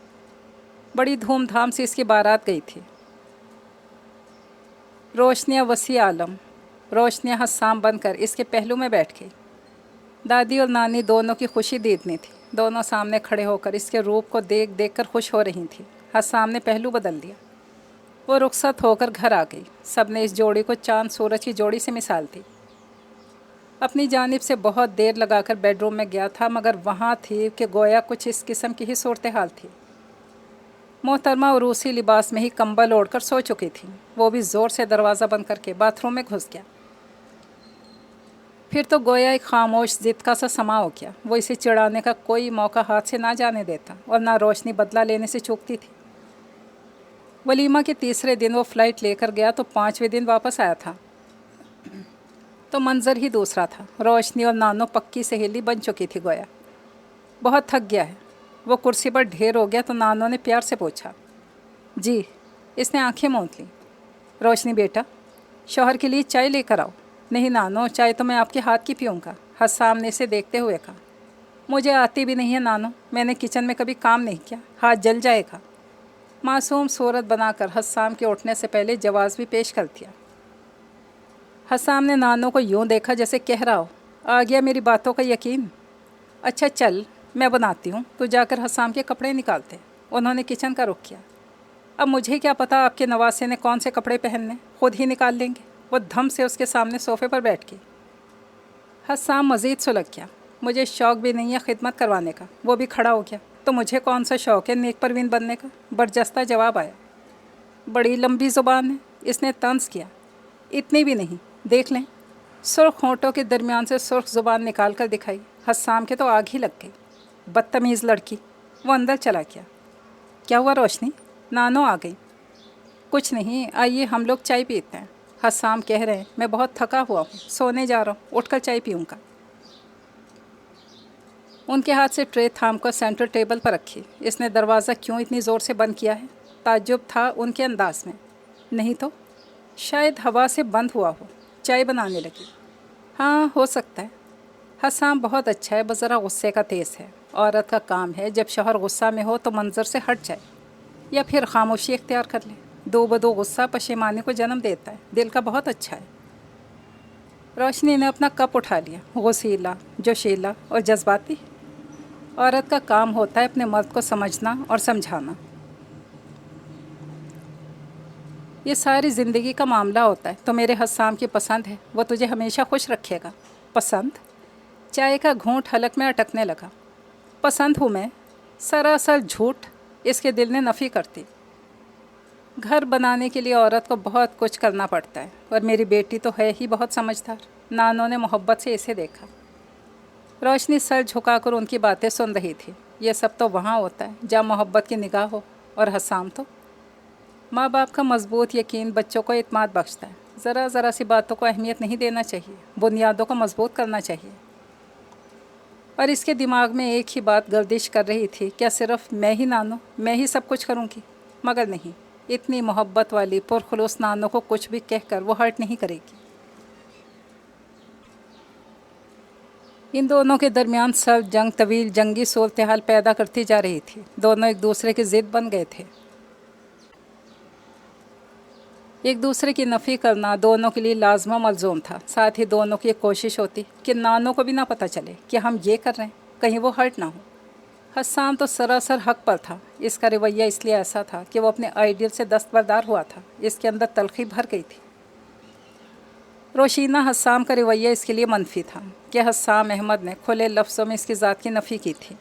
बड़ी धूमधाम से इसकी बारात गई थी। रोशनियाँ वसी आलम, रोशनियाँ हस्साम बनकर इसके पहलू में बैठ गई। दादी और नानी दोनों की खुशी दीदनी थी। दोनों सामने खड़े होकर इसके रूप को देख देख कर खुश हो रही थी। हस्साम ने पहलू बदल दिया। वो रुखसत होकर घर आ गई। सब ने इस जोड़ी को चांद सूरज की जोड़ी से मिसाल दी। अपनी जानिब से बहुत देर लगाकर बेडरूम में गया था, मगर वहाँ थी कि गोया कुछ इस किस्म की ही सूरत हाल थी। मोहतरमा उरूसी लिबास में ही कंबल ओढ़कर सो चुकी थी। वो भी ज़ोर से दरवाज़ा बंद करके बाथरूम में घुस गया। फिर तो गोया एक खामोश ज़िद का सा समा हो गया। वो इसे चिढ़ाने का कोई मौका हाथ से ना जाने देता, और ना रोशनी बदला लेने से चूकती थी। वलीमा के तीसरे दिन वो फ़्लाइट लेकर गया तो 5वें दिन वापस आया था तो मंज़र ही दूसरा था। रोशनी और नानो पक्की सहेली बन चुकी थी गोया। बहुत थक गया है। वो कुर्सी पर ढेर हो गया तो नानो ने प्यार से पूछा। जी। इसने आंखें मूंद लीं। रोशनी बेटा, शौहर के लिए चाय लेकर आओ। नहीं नानो, चाय तो मैं आपके हाथ की पीऊँगा, हस्साम ने इसे देखते हुए कहा। मुझे आती भी नहीं है नानो, मैंने किचन में कभी काम नहीं किया, हाथ जल जाएगा। मासूम सूरत बनाकर हस्साम के उठने से पहले जवाब भी पेश कर दिया। हस्साम ने नानो को यूँ देखा जैसे कह रहा हो, आ गया मेरी बातों का यकीन। अच्छा चल, मैं बनाती हूँ, तो जाकर हस्साम के कपड़े निकालते। उन्होंने किचन का रुख किया। अब मुझे क्या पता आपके नवासे ने कौन से कपड़े पहनने, खुद ही निकाल लेंगे। वो धम से उसके सामने सोफ़े पर बैठ गई। हस्साम मज़ीद सुलग गया। मुझे शौक़ भी नहीं है खिदमत करवाने का। वो भी खड़ा हो गया। तो मुझे कौन सा शौक़ है नेक परवीन बनने का, बरजस्ता जवाब आया। बड़ी लंबी ज़ुबान है, इसने तंज़ किया। इतनी भी नहीं, देख लें। सुर्ख होंठों के दरमियान से सुर्ख ज़ुबान निकाल कर दिखाई। हस्साम के तो आग ही लग गई। बदतमीज़ लड़की। वो अंदर चला गया। क्या हुआ रोशनी? नानो आ गई। कुछ नहीं, आइए हम लोग चाय पीते हैं। हस्साम कह रहे हैं मैं बहुत थका हुआ हूँ, सोने जा रहा हूँ, उठकर चाय पीऊँगा। उनके हाथ से ट्रे थाम कर सेंटर टेबल पर रखी। इसने दरवाज़ा क्यों इतनी ज़ोर से बंद किया है? ताज्जुब था उनके अंदाज में। नहीं तो शायद हवा से बंद हुआ हो। चाय बनाने लगी। हाँ, हो सकता है। हस्साम बहुत अच्छा है, बस ज़रा गुस्से का तेज़ है। औरत का काम है जब शौहर गुस्सा में हो तो मंजर से हट जाए या फिर खामोशी इख्तियार कर ले। दो बदो गुस्सा पशेमानी को जन्म देता है। दिल का बहुत अच्छा है। रोशनी ने अपना कप उठा लिया। गुस्सीला, जोशीला और जज्बाती। औरत का काम होता है अपने मर्द को समझना और समझाना। ये सारी ज़िंदगी का मामला होता है। तो मेरे हस्साम की पसंद है, वो तुझे हमेशा खुश रखेगा। पसंद? चाय का घूंट हलक में अटकने लगा। पसंद हूँ मैं? सरासर झूठ। इसके दिल ने नफ़ी करती। घर बनाने के लिए औरत को बहुत कुछ करना पड़ता है, और मेरी बेटी तो है ही बहुत समझदार। नानो ने मोहब्बत से इसे देखा। रोशनी सर झुकाकर उनकी बातें सुन रही थी। ये सब तो वहाँ होता है जहाँ मोहब्बत की निगाह हो। और हस्साम तो माँ बाप का मजबूत यकीन बच्चों को इत्मीनान बख्शता है। ज़रा सी बातों को अहमियत नहीं देना चाहिए, बुनियादों को मजबूत करना चाहिए। और इसके दिमाग में एक ही बात गर्दिश कर रही थी, क्या सिर्फ मैं ही नानो, मैं ही सब कुछ करूँगी? मगर नहीं, इतनी मोहब्बत वाली पुरखुलूस नानो को कुछ भी कहकर वो हर्ट नहीं करेगी। इन दोनों के दरमियान सर्द जंग तवील जंगी सूरत हाल पैदा करती जा रही थी। दोनों एक दूसरे के ज़िद बन गए थे। एक दूसरे की नफ़ी करना दोनों के लिए लाजमा मलजूम था। साथ ही दोनों की एक कोशिश होती कि नानो को भी ना पता चले कि हम ये कर रहे हैं, कहीं वो हर्ट ना हो। हस्साम तो सरासर हक पर था। इसका रवैया इसलिए ऐसा था कि वो अपने आइडियल से दस्तबरदार हुआ था। इसके अंदर तलखी भर गई थी। रोशीना हस्साम का रवैया इसके लिए मनफी था कि हस्साम अहमद ने खुले लफ्ज़ों में इसकी ज़ात की नफ़ी की थी।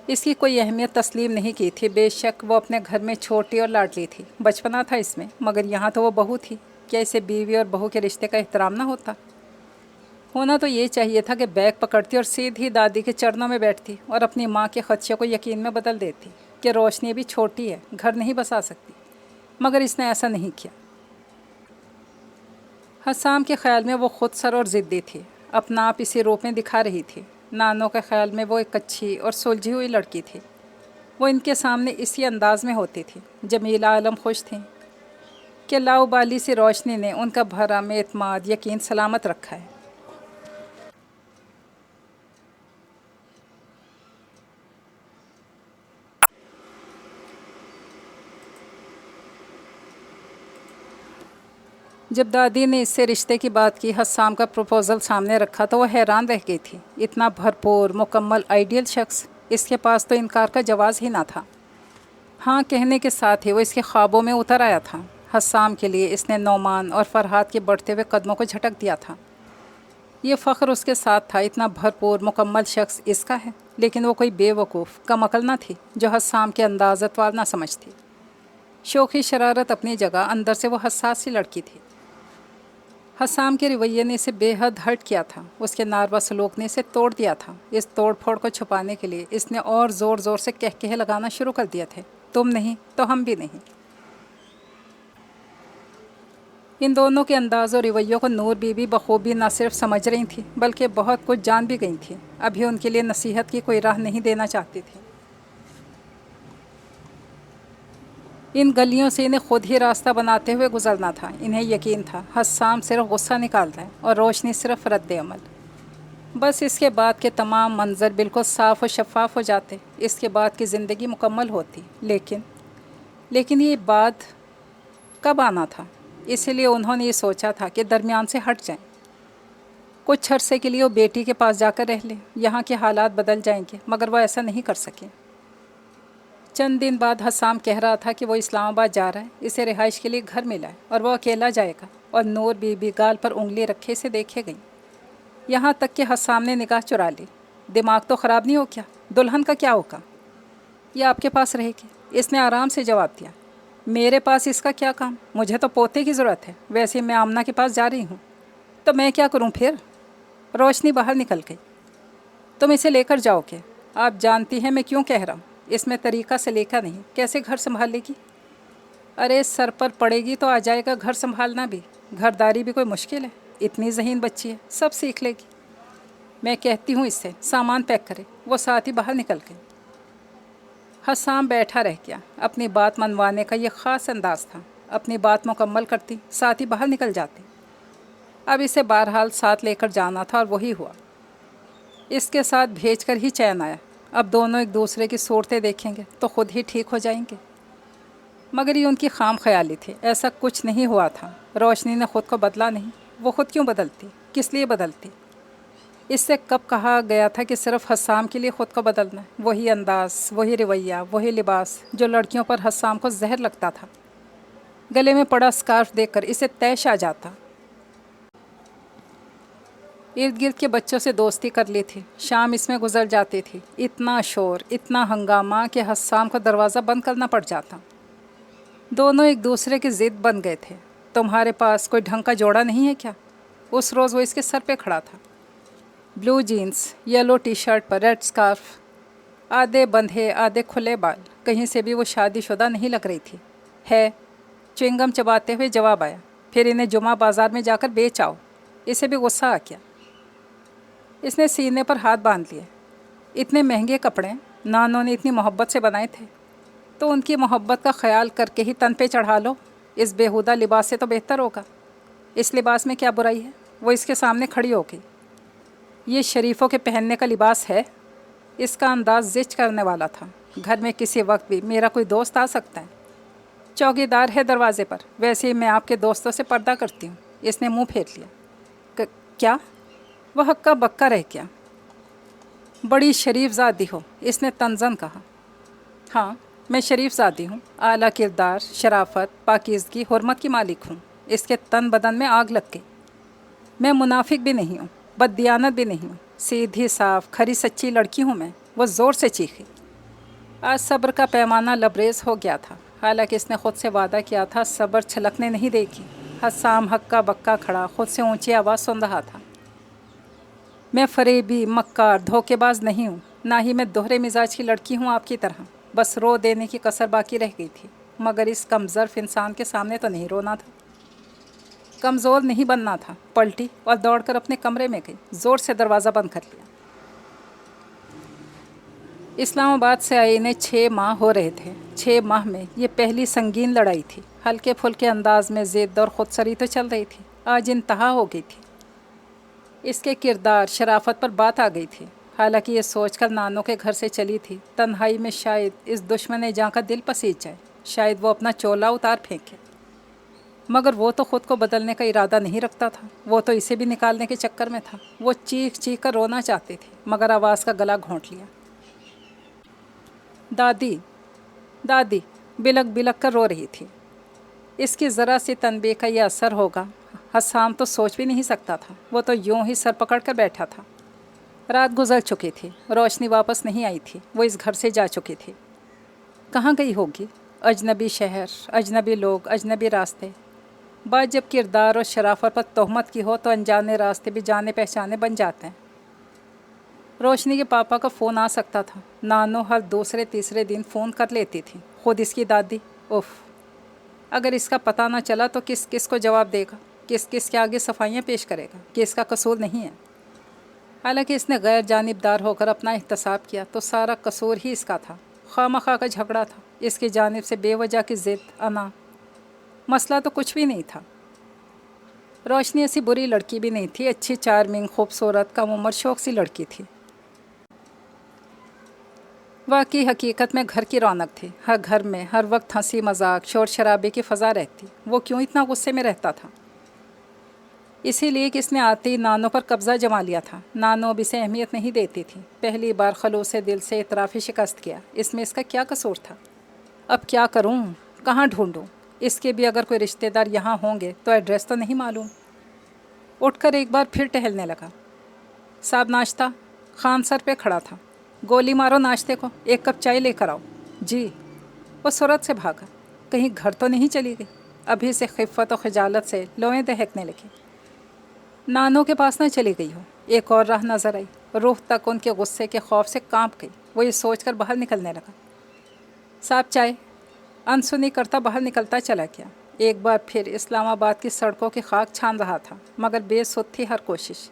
इसकी कोई अहमियत तस्लीम नहीं की थी। बेशक वो अपने घर में छोटी और लाडली थी, बचपना था इसमें, मगर यहाँ तो वो बहू थी। क्या इसे बीवी और बहू के रिश्ते का एहतराम ना होता? होना तो ये चाहिए था कि बैग पकड़ती और सीधी दादी के चरणों में बैठती और अपनी माँ के ख़दशे को यकीन में बदल देती कि रोशनी भी छोटी है, घर नहीं बसा सकती। मगर इसने ऐसा नहीं किया। हस्साम के ख़्याल में वो खुद सर और ज़िद्दी थी, अपना आप इसी रूप में दिखा रही थी। नानो के ख़्याल में वो एक अच्छी और सुलझी हुई लड़की थी। वो इनके सामने इसी अंदाज में होती थी। जमीला आलम खुश थी कि लाउबाली से रोशनी ने उनका भरम एतमाद यकीन सलामत रखा है। जब दादी ने इससे रिश्ते की बात की, हस्साम का प्रपोज़ल सामने रखा, तो वह हैरान रह गई थी। इतना भरपूर मुकम्मल आइडियल शख्स, इसके पास तो इनकार का जवाज़ ही ना था। हाँ कहने के साथ ही वो इसके ख्वाबों में उतर आया था। हस्साम के लिए इसने नौमान और फरहाद के बढ़ते हुए कदमों को झटक दिया था। ये फ़ख्र उसके साथ था, इतना भरपूर मुकम्मल शख्स इसका है। लेकिन वो कोई बेवकूफ़ कम अकल ना थी जो हस्साम के अंदाज़तवार ना समझती। शोखी शरारत अपनी जगह, अंदर से वो हसास सी लड़की थी। हस्साम के रवैये ने इसे बेहद हर्ट किया था। उसके नारवा सलूक ने इसे तोड़ दिया था। इस तोड़ फोड़ को छुपाने के लिए इसने और ज़ोर ज़ोर से कहकहे लगाना शुरू कर दिए थे। تم نہیں تو ہم بھی نہیں۔ ان دونوں کے انداز و رویوں کو نور بی بی بخوبی نہ صرف سمجھ رہی تھی بلکہ بہت کچھ جان بھی گئی تھی۔ ابھی ان کے لیے نصیحت کی کوئی راہ نہیں دینا چاہتی تھی۔ ان گلیوں سے انہیں خود ہی راستہ بناتے ہوئے گزرنا تھا۔ انہیں یقین تھا حسام صرف غصہ نکالتا ہے اور روشنی صرف رد عمل۔ بس اس کے بعد کے تمام منظر بالکل صاف و شفاف ہو جاتے، اس کے بعد کی زندگی مکمل ہوتی۔ لیکن یہ بعد کب آنا تھا؟ اسی لیے انہوں نے یہ سوچا تھا کہ درمیان سے ہٹ جائیں، کچھ عرصے کے لیے وہ بیٹی کے پاس جا کر رہ لیں۔ یہاں کے حالات بدل جائیں گے، مگر وہ ایسا نہیں کر سکے۔ چند دن بعد حسام کہہ رہا تھا کہ وہ اسلام آباد جا رہا ہے، اسے رہائش کے لیے گھر ملا ہے اور وہ اکیلا جائے گا، اور نور بی بی گال پر انگلی رکھے اسے دیکھے گئی، یہاں تک کہ حسام نے نگاہ چرا لی۔ دماغ تو خراب نہیں ہو کیا؟ دلہن کا کیا ہوگا؟ یہ آپ کے پاس رہے گی، اس نے آرام سے جواب دیا۔ میرے پاس اس کا کیا کام؟ مجھے تو پوتے کی ضرورت ہے، ویسے میں آمنہ کے پاس جا رہی ہوں، تو میں کیا کروں پھر؟ روشنی باہر نکل گئی۔ تم اسے لے کر جاؤ گے؟ آپ جانتی ہیں میں کیوں کہہ رہا ہوں، اس میں طریقہ سلیقہ نہیں، کیسے گھر سنبھال لے گی؟ ارے سر پر پڑے گی تو آ جائے گا گھر سنبھالنا بھی، گھرداری بھی کوئی مشکل ہے؟ اتنی ذہین بچی ہے، سب سیکھ لے گی۔ میں کہتی ہوں اس سے سامان پیک کرے۔ وہ ساتھ ہی باہر نکل گئی۔ حسام بیٹھا رہ گیا۔ اپنی بات منوانے کا یہ خاص انداز تھا، اپنی بات مکمل کرتی ساتھ ہی باہر نکل جاتی۔ اب اسے بہرحال ساتھ لے کر جانا تھا اور وہی ہوا۔ اس کے ساتھ بھیج کر ہی چین آیا۔ اب دونوں ایک دوسرے کی صورتیں دیکھیں گے تو خود ہی ٹھیک ہو جائیں گے۔ مگر یہ ان کی خام خیالی تھی، ایسا کچھ نہیں ہوا تھا۔ روشنی نے خود کو بدلا نہیں، وہ خود کیوں بدلتی؟ کس لیے بدلتی؟ اس سے کب کہا گیا تھا کہ صرف حسام کے لیے خود کو بدلنا ہے؟ وہی انداز، وہی رویہ، وہی لباس جو لڑکیوں پر حسام کو زہر لگتا تھا۔ گلے میں پڑا اسکارف دیکھ کر اسے طیش آ جاتا۔ ارد گرد کے بچوں سے دوستی کر لی تھی، شام اس میں گزر جاتی تھی۔ اتنا شور، اتنا ہنگامہ کہ حسام کو دروازہ بند کرنا پڑ جاتا۔ دونوں ایک دوسرے کے ضد بن گئے تھے۔ تمہارے پاس کوئی ڈھنگ کا جوڑا نہیں ہے کیا؟ اس روز وہ اس کے سر پہ کھڑا تھا، بلو جینز، یلو ٹی شرٹ پر ریڈ اسکارف، آدھے بندھے آدھے کھلے بال، کہیں سے بھی وہ شادی شدہ نہیں لگ رہی تھی۔ ہے، چوئنگم چباتے ہوئے جواب آیا۔ پھر انہیں جمعہ بازار میں جا کر بیچ آؤ۔ اسے بھی غصہ آ گیا۔ اس نے سینے پر ہاتھ باندھ لیے۔ اتنے مہنگے کپڑے نانوں نے اتنی محبت سے بنائے تھے، تو ان کی محبت کا خیال کر کے ہی تن پہ چڑھا لو۔ اس بیہودہ لباس سے تو بہتر ہوگا۔ اس لباس میں کیا برائی ہے؟ وہ اس کے سامنے کھڑی ہو گئی۔ یہ شریفوں کے پہننے کا لباس ہے؟ اس کا انداز زچ کرنے والا تھا۔ گھر میں کسی وقت بھی میرا کوئی دوست آ سکتا ہے، چوکیدار ہے دروازے پر، ویسے ہی میں آپ کے دوستوں سے پردہ کرتی ہوں۔ اس نے منہ پھیر لیا۔ کیا؟ وہ ہکا بکا رہ گیا۔ بڑی شریف زادی ہو، اس نے تنزن کہا۔ ہاں، میں شریف زادی ہوں، اعلیٰ کردار، شرافت، پاکیزگی، حرمت کی مالک ہوں۔ اس کے تن بدن میں آگ لگ گئی۔ میں منافق بھی نہیں ہوں، بددیانت بھی نہیں ہوں، سیدھی صاف کھری سچی لڑکی ہوں میں۔ وہ زور سے چیخی۔ آج صبر کا پیمانہ لبریز ہو گیا تھا، حالانکہ اس نے خود سے وعدہ کیا تھا صبر چھلکنے نہیں دے گی۔ حسام ہکا بکا کھڑا خود سے اونچی آواز سن رہا تھا۔ میں فریبی، مکار، دھوکے باز نہیں ہوں، نہ ہی میں دوہرے مزاج کی لڑکی ہوں آپ کی طرح۔ بس رو دینے کی کسر باقی رہ گئی تھی، مگر اس کمظرف انسان کے سامنے تو نہیں رونا تھا، کمزور نہیں بننا تھا۔ پلٹی اور دوڑ کر اپنے کمرے میں گئی، زور سے دروازہ بند کر لیا۔ اسلام آباد سے آئے انہیں 6 ماہ ہو رہے تھے۔ 6 ماہ میں یہ پہلی سنگین لڑائی تھی۔ ہلکے پھلکے انداز میں ضد اور خود سری تو چل رہی تھی، آج انتہا ہو گئی تھی۔ اس کے کردار، شرافت پر بات آ گئی تھی۔ حالانکہ یہ سوچ کر نانوں کے گھر سے چلی تھی تنہائی میں شاید اس دشمن جاں کا دل پسیج جائے، شاید وہ اپنا چولا اتار پھینکے، مگر وہ تو خود کو بدلنے کا ارادہ نہیں رکھتا تھا، وہ تو اسے بھی نکالنے کے چکر میں تھا۔ وہ چیخ چیخ کر رونا چاہتی تھی، مگر آواز کا گلا گھونٹ لیا۔ دادی، دادی، بلک بلک کر رو رہی تھی۔ اس کی ذرا سی تنبیہ کا یہ اثر ہوگا، حسام تو سوچ بھی نہیں سکتا تھا۔ وہ تو یوں ہی سر پکڑ کر بیٹھا تھا۔ رات گزر چکی تھی، روشنی واپس نہیں آئی تھی، وہ اس گھر سے جا چکی تھی۔ کہاں گئی ہوگی؟ اجنبی شہر، اجنبی لوگ، اجنبی راستے۔ بات جب کردار اور شرافت پر تہمت کی ہو تو انجانے راستے بھی جانے پہچانے بن جاتے ہیں۔ रोशनी के पापा का फ़ोन आ सकता था। नानो हर दूसरे तीसरे दिन फ़ोन कर लेती थी। खुद इसकी दादी, उफ़, अगर इसका पता ना चला तो किस किस को जवाब देगा, किस किस के आगे सफाइयाँ पेश करेगा कि इसका कसूर नहीं है। हालांकि इसने गैर जानिबदार होकर अपना एहतसाब किया तो सारा कसूर ही इसका था। खामखा का झगड़ा था, इसकी जानिब से बेवजह की ज़िद, अना। मसला तो कुछ भी नहीं था। रोशनी ऐसी बुरी लड़की भी नहीं थी, अच्छी, चार्मिंग, खूबसूरत, कम उम्र, शौक सी लड़की थी। वाकई हकीकत में घर की रौनक थी। हर घर में हर वक्त हंसी मजाक, शोर शराबे की फ़ज़ा रहती। वो क्यों इतना गुस्से में रहता था? इसीलिए कि इसने आते ही नानो पर कब्ज़ा जमा लिया था। नानो अब इसे अहमियत नहीं देती थी। पहली बार खलूस दिल से इतराफ़ी शिकस्त किया। इसमें इसका क्या कसूर था? अब क्या करूं? कहाँ ढूंढूं? इसके भी अगर कोई रिश्तेदार यहाँ होंगे तो एड्रेस तो नहीं मालूम। उठकर एक बार फिर टहलने लगा। साहब नाश्ता? खान सर पे खड़ा था। गोली मारो नाश्ते को, एक कप चाय लेकर आओ। जी। वो सूरत से भागा। कहीं घर तो नहीं चली गई? अभी से खिफ़्फ़त और खिजालत से लोएं दहकने लगी। नानो के पास ना चली गई हो। एक और राह नज़र आई। रूह तक उनके गुस्से के खौफ से कांप गई। वो ये सोचकर बाहर निकलने लगा। साहब चाय? अनसुनी करता बाहर निकलता चला गया। एक बार फिर इस्लामाबाद की सड़कों की खाक छान रहा था, मगर बेसुध थी हर कोशिश।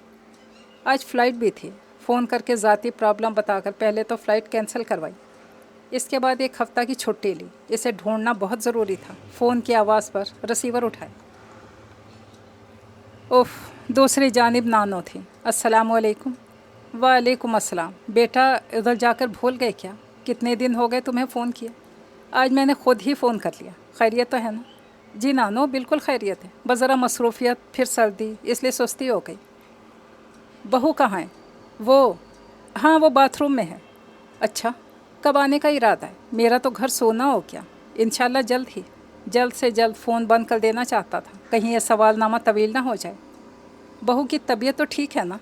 आज फ़्लाइट भी थी। फ़ोन करके ज़ाती प्रॉब्लम बताकर पहले तो फ़्लाइट कैंसिल करवाई। इसके बाद एक हफ़्ता की छुट्टी ली। इसे ढूंढना बहुत ज़रूरी था। फ़ोन की आवाज़ पर रिसीवर उठाए। उफ़, दूसरी जानिब नानो थी। अस्सलाम वालेकुम। वालेकुम अस्सलाम। बेटा, उधर जाकर भूल गए क्या? कितने दिन हो गए तुम्हें फ़ोन किया? आज मैंने ख़ुद ही फ़ोन कर लिया। खैरियत तो है ना? जी नानो, बिल्कुल खैरियत है, बस ज़रा मसरूफ़ियत, फिर सर्दी, इसलिए सुस्ती हो गई। बहू कहाँ है? वो, हाँ, वो बाथरूम में है। अच्छा, कब आने का इरादा है? मेरा तो घर सोना हो गया। इंशाल्लाह जल्द ही। जल्द से जल्द फ़ोन बंद कर देना चाहता था, कहीं यह सवालनामा तवील ना हो जाए। बहू की तबीयत तो ठीक है ना?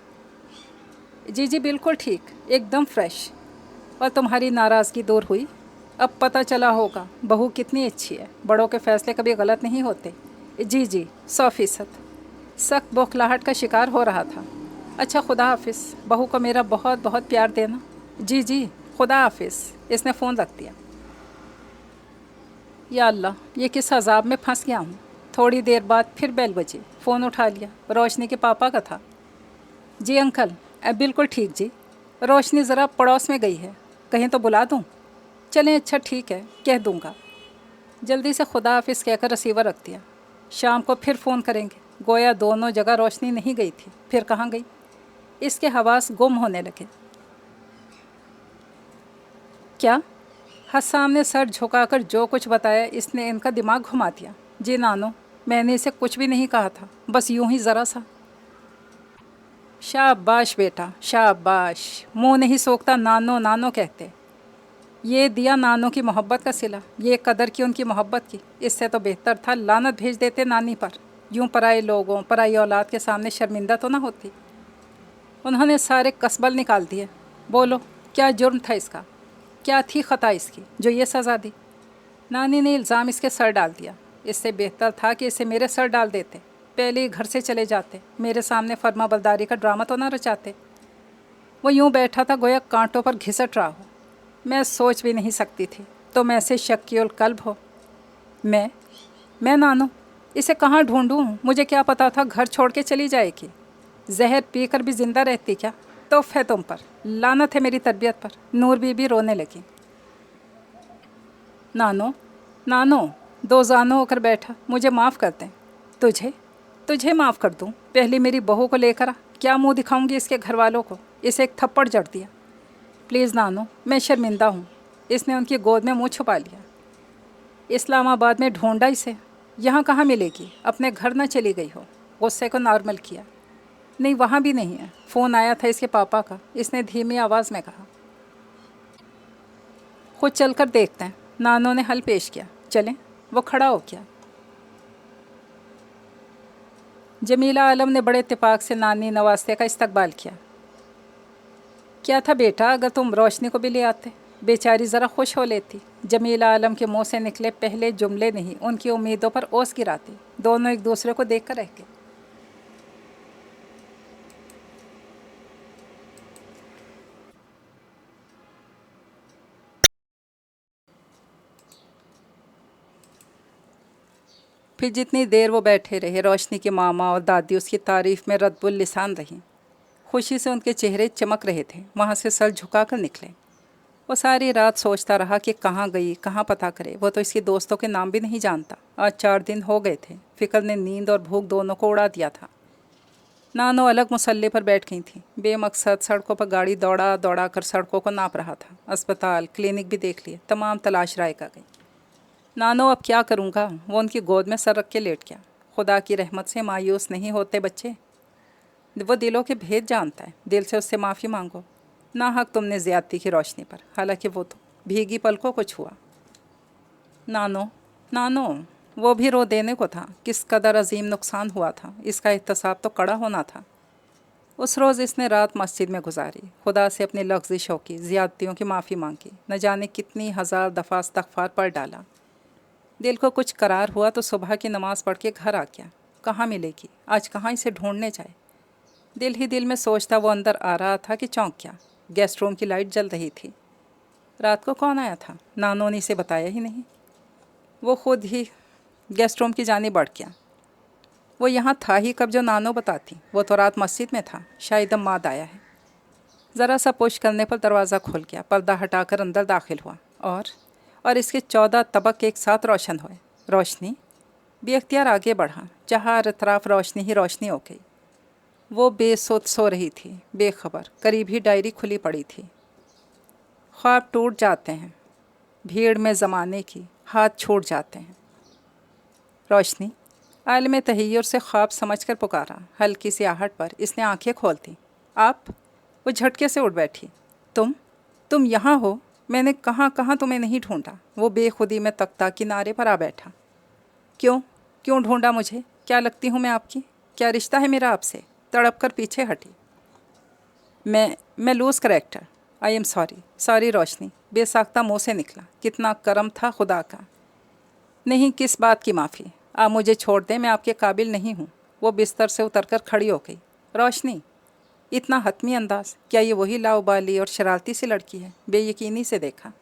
जी जी बिल्कुल ठीक, एकदम फ्रेश। और तुम्हारी नाराज़गी दूर हुई? अब पता चला होगा बहू कितनी अच्छी है। बड़ों के फ़ैसले कभी गलत नहीं होते। जी जी, 100%। सख्त बौखलाहट का शिकार हो रहा था। अच्छा, खुदा हाफिज़। बहू को मेरा बहुत बहुत प्यार देना। जी जी, खुदा हाफिज़। इसने फ़ोन रख दिया। या अल्लाह, ये किस अजाब में फंस गया हूँ। थोड़ी देर बाद फिर बेल बजी। फ़ोन उठा लिया। रोशनी के पापा का था। जी अंकल, बिल्कुल ठीक जी। रोशनी ज़रा पड़ोस में गई है, कहीं तो बुला दूँ? चलें, अच्छा ठीक है, कह दूँगा। जल्दी से खुदा हाफिज़ कहकर रिसीवर रख दिया। शाम को फिर फ़ोन करेंगे। गोया दोनों जगह रोशनी नहीं गई थी। फिर कहाँ गई? इसके हवास गुम होने लगे। क्या? हसाम ने सर झुकाकर जो कुछ बताया इसने इनका दिमाग घुमा दिया। जी नानो, मैंने इसे कुछ भी नहीं कहा था, बस यूं ही ज़रा सा। शाबाश बेटा, शाबाश। मुँह नहीं सोखता नानो नानो कहते। ये दिया नानो की मोहब्बत का सिला, ये कदर की उनकी मोहब्बत की। इससे तो बेहतर था लानत भेज देते नानी पर। यूं पराए लोगों, पराई औलाद के सामने शर्मिंदा तो ना होती। उन्होंने सारे कसबल निकाल दिए। बोलो, क्या जुर्म था इसका? क्या थी ख़ता इसकी जो ये सज़ा दी? नानी ने इल्ज़ाम इसके सर डाल दिया। इससे बेहतर था कि इसे मेरे सर डाल देते। पहले ही घर से चले जाते, मेरे सामने फर्मा बरदारी का ड्रामा तो ना रचाते। वो यूं बैठा था गोया कांटों पर घिसट रहा हो। मैं सोच भी नहीं सकती थी तुम ऐसे शक्कीउल कल्ब हो। मैं नानो, इसे कहाँ ढूंढूं? मुझे क्या पता था घर छोड़ के चली जाएगी। जहर पी कर भी ज़िंदा रहती क्या? तौफ है तुम पर, लानत है मेरी तरबियत पर। नूर बीबी रोने लगी। नानो, नानो, दो जानों होकर बैठा, मुझे माफ़ कर दें। तुझे तुझे माफ़ कर दूं? पहले मेरी बहू को लेकर आ। क्या मुंह दिखाऊंगी इसके घर वालों को? इसे एक थप्पड़ जड़ दिया। प्लीज़ नानो, मैं शर्मिंदा हूँ। इसने उनकी गोद में मुंह छुपा लिया। इस्लामाबाद में ढूंढा इसे, यहाँ कहाँ मिलेगी? अपने घर न चली गई हो? गुस्से को नॉर्मल किया। नहीं, वहाँ भी नहीं है। फ़ोन आया था इसके पापा का, इसने धीमी आवाज़ में कहा। खुद चलकर देखते हैं। नानो ने हल पेश किया। चलें? वो खड़ा हो गया। जमीला आलम ने बड़े इत्तेफाक से नानी नवास्ते का इस्तकबाल किया। क्या था बेटा, अगर तुम रोशनी को भी ले आते, बेचारी ज़रा खुश हो लेती। जमीला आलम के मुंह से निकले पहले जुमले नहीं उनकी उम्मीदों पर ओस गिराती। दोनों एक दूसरे को देख कर रह गए। फिर जितनी देर वो बैठे रहे, रोशनी के मामा और दादी उसकी तारीफ़ में रद्बुल लिसान रहीं। खुशी से उनके चेहरे चमक रहे थे। वहाँ से सर झुकाकर निकले। वो सारी रात सोचता रहा कि कहाँ गई, कहाँ पता करे। वो तो इसके दोस्तों के नाम भी नहीं जानता। आज 4 दिन हो गए थे। फ़िक्र ने नींद और भूख दोनों को उड़ा दिया था। नानो अलग मुसल्ले पर बैठ गई थी। बेमकसद सड़कों पर गाड़ी दौड़ा दौड़ा कर सड़कों को नाप रहा था। अस्पताल, क्लिनिक भी देख लिए, तमाम तलाश रायका गई। नानो अब क्या करूँगा? वो उनकी गोद में सर रख के लेट गया। खुदा की रहमत से मायूस नहीं होते बच्चे। वो दिलों के भेद जानता है। दिल से उससे माफ़ी मांगो। ना हक तुमने ज़्यादती की रोशनी पर, हालांकि वो तो भीगी पलकों को छुआ। नानो, नानो, वो भी रो देने को था। किस कदर अजीम नुकसान हुआ था, इसका एहतसाब तो कड़ा होना था। उस रोज़ इसने रात मस्जिद में गुजारी। खुदा से अपनी लफ्ज़िशों की, ज़्यादतियों की माफ़ी मांगी। न जाने कितनी हज़ार दफ़ा इस्तग़फ़ार पढ़ डाला। दिल को कुछ करार हुआ तो सुबह की नमाज़ पढ़ के घर आ गया। कहाँ मिलेगी आज, कहाँ इसे ढूंढने जाए? दिल ही दिल में सोचता वो अंदर आ रहा था कि चौंक गया। गेस्ट रूम की लाइट जल रही थी। रात को कौन आया था? नानो ने इसे बताया ही नहीं। वो खुद ही गेस्ट रूम की जानिब बढ़ गया। वो यहाँ था ही कब जो नानो बताती। वो तो रात मस्जिद में था। शायद माद आया है। ज़रा सा पुश करने पर दरवाज़ा खुल गया। पर्दा हटाकर अंदर दाखिल हुआ और इसके 14 तबक एक साथ रोशन हुए। रोशनी बेख्तियार आगे बढ़ा। जहाँ हर तरफ रोशनी ही रोशनी हो गई। वो बेसुध सो रही थी, बेखबर। करीब ही डायरी खुली पड़ी थी। ख्वाब टूट जाते हैं, भीड़ में ज़माने की हाथ छूट जाते हैं। रोशनी आलम तहय्युर से ख्वाब समझकर पुकारा। हल्की सी आहट पर इसने आंखें खोलती। आप? वो झटके से उठ बैठी। तुम यहाँ हो? मैंने कहाँ कहाँ तुम्हें नहीं ढूंढा। वो बेखुदी में तख्ता किनारे पर आ बैठा। क्यों ढूंढा मुझे? क्या लगती हूँ मैं आपकी? क्या रिश्ता है मेरा आपसे? तड़प कर पीछे हटी। मैं lose character. I am sorry Roshni, बेसाख्ता मुँह से निकला। कितना करम था खुदा का। नहीं, किस बात की माफ़ी? आप मुझे छोड़ दें, मैं आपके काबिल नहीं हूँ। वो बिस्तर से उतरकर खड़ी हो गई। रोशनी, इतना हतमी अंदाज, क्या ये वही लाउबाली और शरारती सी लड़की है? बेयकीनी से देखा।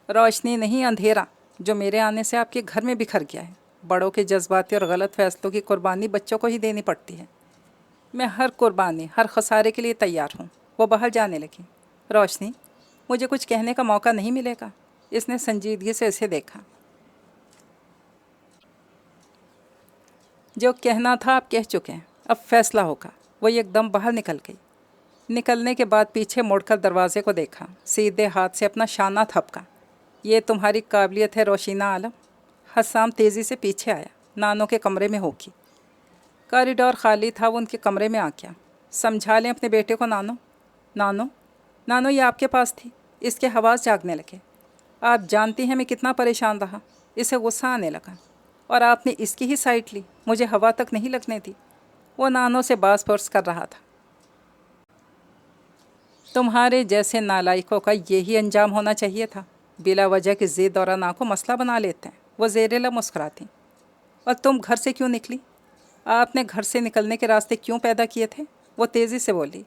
रोशनी नहीं, अंधेरा, जो मेरे आने से आपके घर में बिखर गया है। बड़ों के जज्बाती और गलत फैसलों की कुर्बानी बच्चों को ही देनी पड़ती है। मैं हर कुर्बानी, हर खसारे के लिए तैयार हूँ। वो बाहर जाने लगी। रोशनी, मुझे कुछ कहने का मौका नहीं मिलेगा? इसने संजीदगी से इसे देखा। जो कहना था आप कह चुके हैं, अब फैसला होगा। वो एकदम बाहर निकल गई। निकलने के बाद पीछे मुड़कर दरवाजे को देखा। सीधे हाथ से अपना शाना थपका। ये तुम्हारी काबिलियत है रोशीना आलम। हस्साम तेज़ी से पीछे आया। नानो के कमरे में होगी। कॉरिडोर खाली था। वो उनके कमरे में आ गया। समझा लें अपने बेटे को। नानो ये आपके पास थी। इसके हवास जागने लगे। आप जानती हैं मैं कितना परेशान रहा। इसे गुस्सा आने लगा और आपने इसकी ही साइड ली। मुझे हवा तक नहीं लगने दी। वो नानो से बास पर्स कर रहा था। तुम्हारे जैसे नालायकों का यही अंजाम होना चाहिए था। बिला वजह की ज़िद और अना को मसला बना लेते हैं। वो ज़ेरेला मुस्कुराती। और तुम घर से क्यों निकली? आपने घर से निकलने के रास्ते क्यों पैदा किए थे? वो तेज़ी से बोली।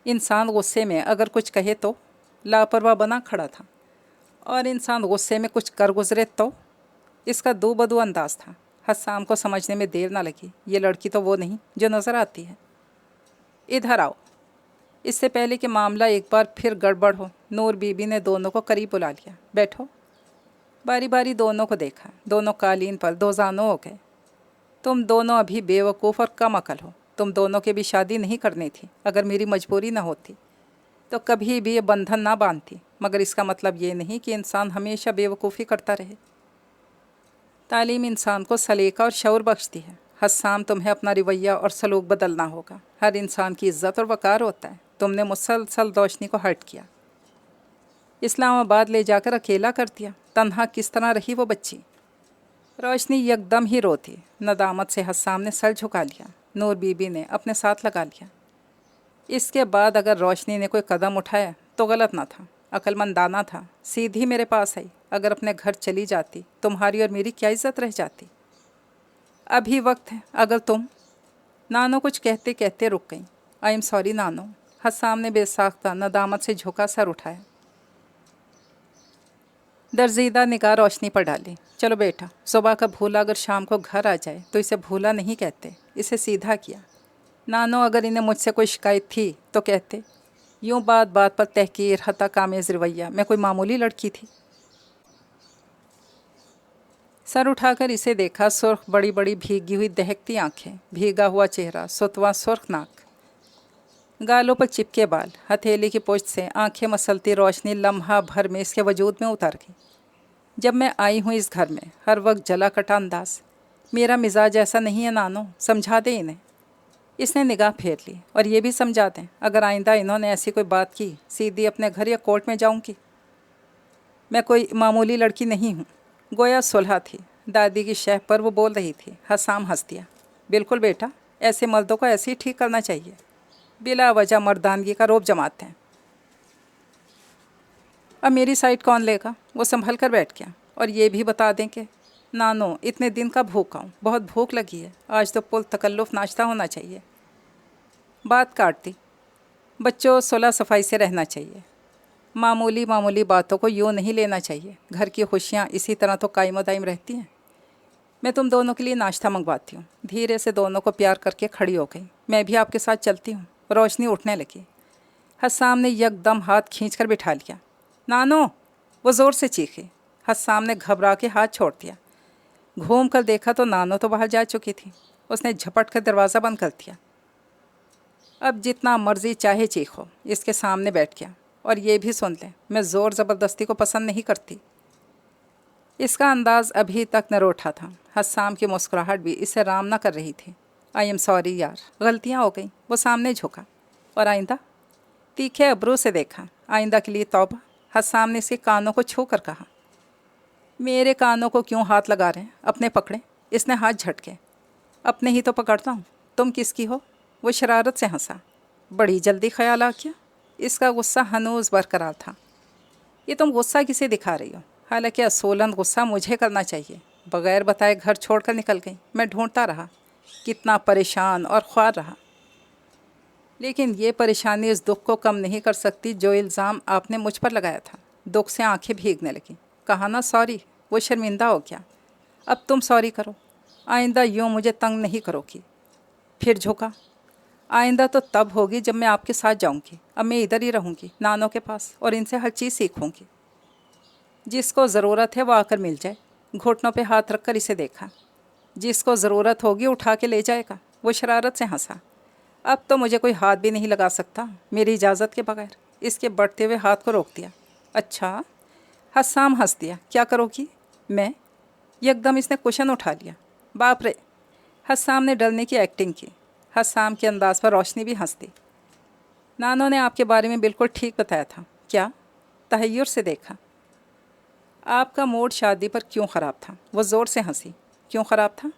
इंसान गुस्से में अगर कुछ कहे तो? लापरवाह बना खड़ा था। और इंसान गुस्से में कुछ कर गुजरे तो? इसका दो बदू अंदाज था। हस्साम को समझने में देर ना लगी। ये लड़की तो वो नहीं जो नज़र आती है। इधर आओ। इससे पहले कि मामला एक बार फिर गड़बड़ हो, नूर बीबी ने दोनों को करीब बुला लिया। बैठो। बारी बारी दोनों को देखा। दोनों कालीन पर दो जानों हो गए। तुम दोनों अभी बेवकूफ़ और कम अकल हो। तुम दोनों की भी शादी नहीं करनी थी। अगर मेरी मजबूरी ना होती तो कभी भी ये बंधन ना बांधती। मगर इसका मतलब ये नहीं कि इंसान हमेशा बेवकूफ़ी करता रहे। तालीम इंसान को सलीका और शऊर बख्शती है। हस्साम, तुम्हें अपना रवैया और सलूक बदलना होगा। हर इंसान की इज़्ज़त और वक़ार होता है। तुमने मुसलसल रोशनी को हर्ट किया, इस्लामाबाद ले जाकर अकेला कर दिया। तन्हा किस तरह रही वो बच्ची? रोशनी यकदम ही रोती। नदामत से हस्साम ने सर झुका लिया। नूर बीबी ने अपने साथ लगा लिया। इसके बाद अगर रोशनी ने कोई कदम उठाया तो गलत ना था, अक्लमंदाना था। सीधी मेरे पास आई। अगर अपने घर चली जाती, तुम्हारी और मेरी क्या इज़्ज़त रह जाती? अभी वक्त है। अगर तुम... नानो कुछ कहते कहते रुक गई। आई एम सॉरी नानो। हस्साम ने बेसाख्ता नदामत से झुका सर उठाया। दर्जीदा निगाह रोशनी पर डाली। चलो बेटा, सुबह का भूला अगर शाम को घर आ जाए तो इसे भूला नहीं कहते, इसे सीधा किया। नानो अगर इन्हें मुझसे कोई शिकायत थी तो कहते। यूँ बात बात पर तहकीर हता कामेज़ रवैया, मैं कोई मामूली लड़की थी। सर उठाकर इसे देखा। सुर्ख बड़ी बड़ी भीगी हुई दहकती आंखें, भीगा हुआ चेहरा, सुतवा सुर्ख नाक, गालों पर चिपके बाल, हथेली की पुश्त से आंखें मसलती रोशनी लम्हा भर में इसके वजूद में उतर गई। जब मैं आई हूँ इस घर में, हर वक्त जला कटा अंदाज। मेरा मिजाज ऐसा नहीं है नानो, समझा दे इन्हें। इसने निगाह फेर ली। और ये भी समझा दें, अगर आइंदा इन्होंने ऐसी कोई बात की, सीधी अपने घर या कोर्ट में जाऊँगी। मैं कोई मामूली लड़की नहीं हूँ। गोया सुलह थी। दादी की शह पर वो बोल रही थी। हसाम हंस दिया। बिल्कुल बेटा, ऐसे मर्दों को ऐसे ही ठीक करना चाहिए, बिला वजह मर्दानगी का रोब जमाते हैं। अब मेरी साइड कौन लेगा? वो संभल कर बैठ गया। और ये भी बता दें कि नानो इतने दिन का भूखा हूँ, बहुत भूख लगी है, आज तो पुल तकल्लुफ़ नाश्ता होना चाहिए। बात काट दी। बच्चों, सुलह सफाई से रहना चाहिए। मामूली मामूली बातों को यूँ नहीं लेना चाहिए। घर की खुशियाँ इसी तरह तो कायम दायम रहती हैं। मैं तुम दोनों के लिए नाश्ता मंगवाती हूँ। धीरे से दोनों को प्यार करके खड़ी हो गई। मैं भी आपके साथ चलती हूँ। रोशनी उठने लगी। हस्साम ने यकदम हाथ खींचकर बिठा लिया। नानो, वो ज़ोर से चीखी। हस्साम ने घबरा के हाथ छोड़ दिया। घूम कर देखा तो नानो तो बाहर जा चुकी थी। उसने झपट कर दरवाज़ा बंद कर दिया। अब जितना मर्जी चाहे चीखो, इसके सामने बैठ गया। और ये भी सुन लें, मैं ज़ोर ज़बरदस्ती को पसंद नहीं करती। इसका अंदाज़ अभी तक न रूठा था। हस्साम की मुस्कुराहट भी इसे राम ना कर रही थी। आई एम सॉरी यार, गलतियाँ हो गई। वो सामने झुका। और आइंदा? तीखे अब्रू से देखा। आइंदा के लिए तौबा। हस्साम ने इसके कानों को छू कर कहा। मेरे कानों को क्यों हाथ लगा रहे हैं? अपने पकड़े। इसने हाथ झटके। अपने ही तो पकड़ता हूँ, तुम किसकी हो? वो शरारत से हंसा। बड़ी जल्दी ख्याल आ गया। इसका गुस्सा हनूज़ बरकरार था। ये तुम गुस्सा किसे दिखा रही हो? हालांकि असूलन गुस्सा मुझे करना चाहिए। बग़ैर बताए घर छोड़कर निकल गई। मैं ढूंढता रहा, कितना परेशान और ख्वार रहा। लेकिन ये परेशानी इस दुख को कम नहीं कर सकती जो इल्ज़ाम आपने मुझ पर लगाया था। दुख से आंखें भीगने लगीं। कहा ना सॉरी। वो शर्मिंदा हो गया। अब तुम सॉरी करो। आइंदा यूँ मुझे तंग नहीं करोगी। फिर झुका। आइंदा तो तब होगी जब मैं आपके साथ जाऊंगी। अब मैं इधर ही रहूंगी, नानों के पास, और इनसे हर चीज़ सीखूंगी। जिसको ज़रूरत है वो आकर मिल जाए। घुटनों पे हाथ रखकर इसे देखा। जिसको ज़रूरत होगी उठा के ले जाएगा। वो शरारत से हंसा। अब तो मुझे कोई हाथ भी नहीं लगा सकता मेरी इजाज़त के बगैर। इसके बढ़ते हुए हाथ को रोक दिया। अच्छा? हस्साम हंस दिया। क्या करोगी? मैं? यकदम इसने कुशन उठा लिया। बाप रे! हस्साम ने डरने की एक्टिंग की। हस्साम के अंदाज़ पर रोशनी भी हंस दी। नानो ने आपके बारे में बिल्कुल ठीक बताया था। क्या? तहय्युर से देखा। आपका मूड शादी पर क्यों ख़राब था? वो ज़ोर से हंसी। क्यों ख़राब था?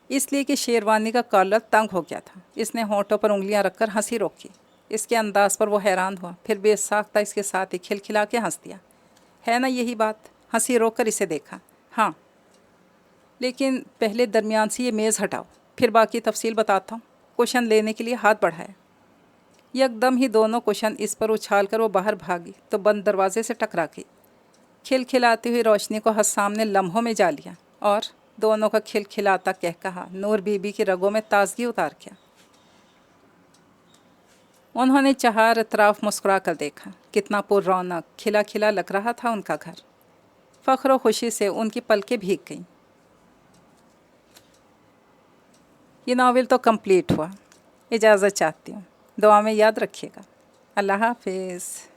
इसलिए कि शेरवानी का कॉलर तंग हो गया था। इसने होंठों पर उंगलियां रखकर हंसी रोकी। इसके अंदाज़ पर वो हैरान हुआ, फिर बेसाख्ता इसके साथ ही खिलखिला के हंस दिया। है ना यही बात? हंसी रोक कर इसे देखा। हाँ, लेकिन पहले दरमियान से ये मेज़ हटाओ, फिर बाकी तफसील बताता हूँ। कुशन लेने के लिए हाथ बढ़ाया। यकदम ही दोनों कुशन इस पर उछाल कर वो बाहर भागी तो बंद दरवाजे से टकरा गई। खिलखिलाती हुई रोशनी को हस्साम ने लम्हों में जा लिया और दोनों का खिलखिलाता कह कहा नूर बीबी की रगों में ताजगी उतार गया। उन्होंने चार अतराफ मुस्कुरा कर देखा। कितना पुररौनक खिला खिला लग रहा था उनका घर। फ़ख्र व खुशी से उनकी पलकें भीग गईं। ये नावल तो कंप्लीट हुआ। इजाज़त चाहती हूँ। दुआ में याद रखिएगा। अल्लाह हाफ़िज़।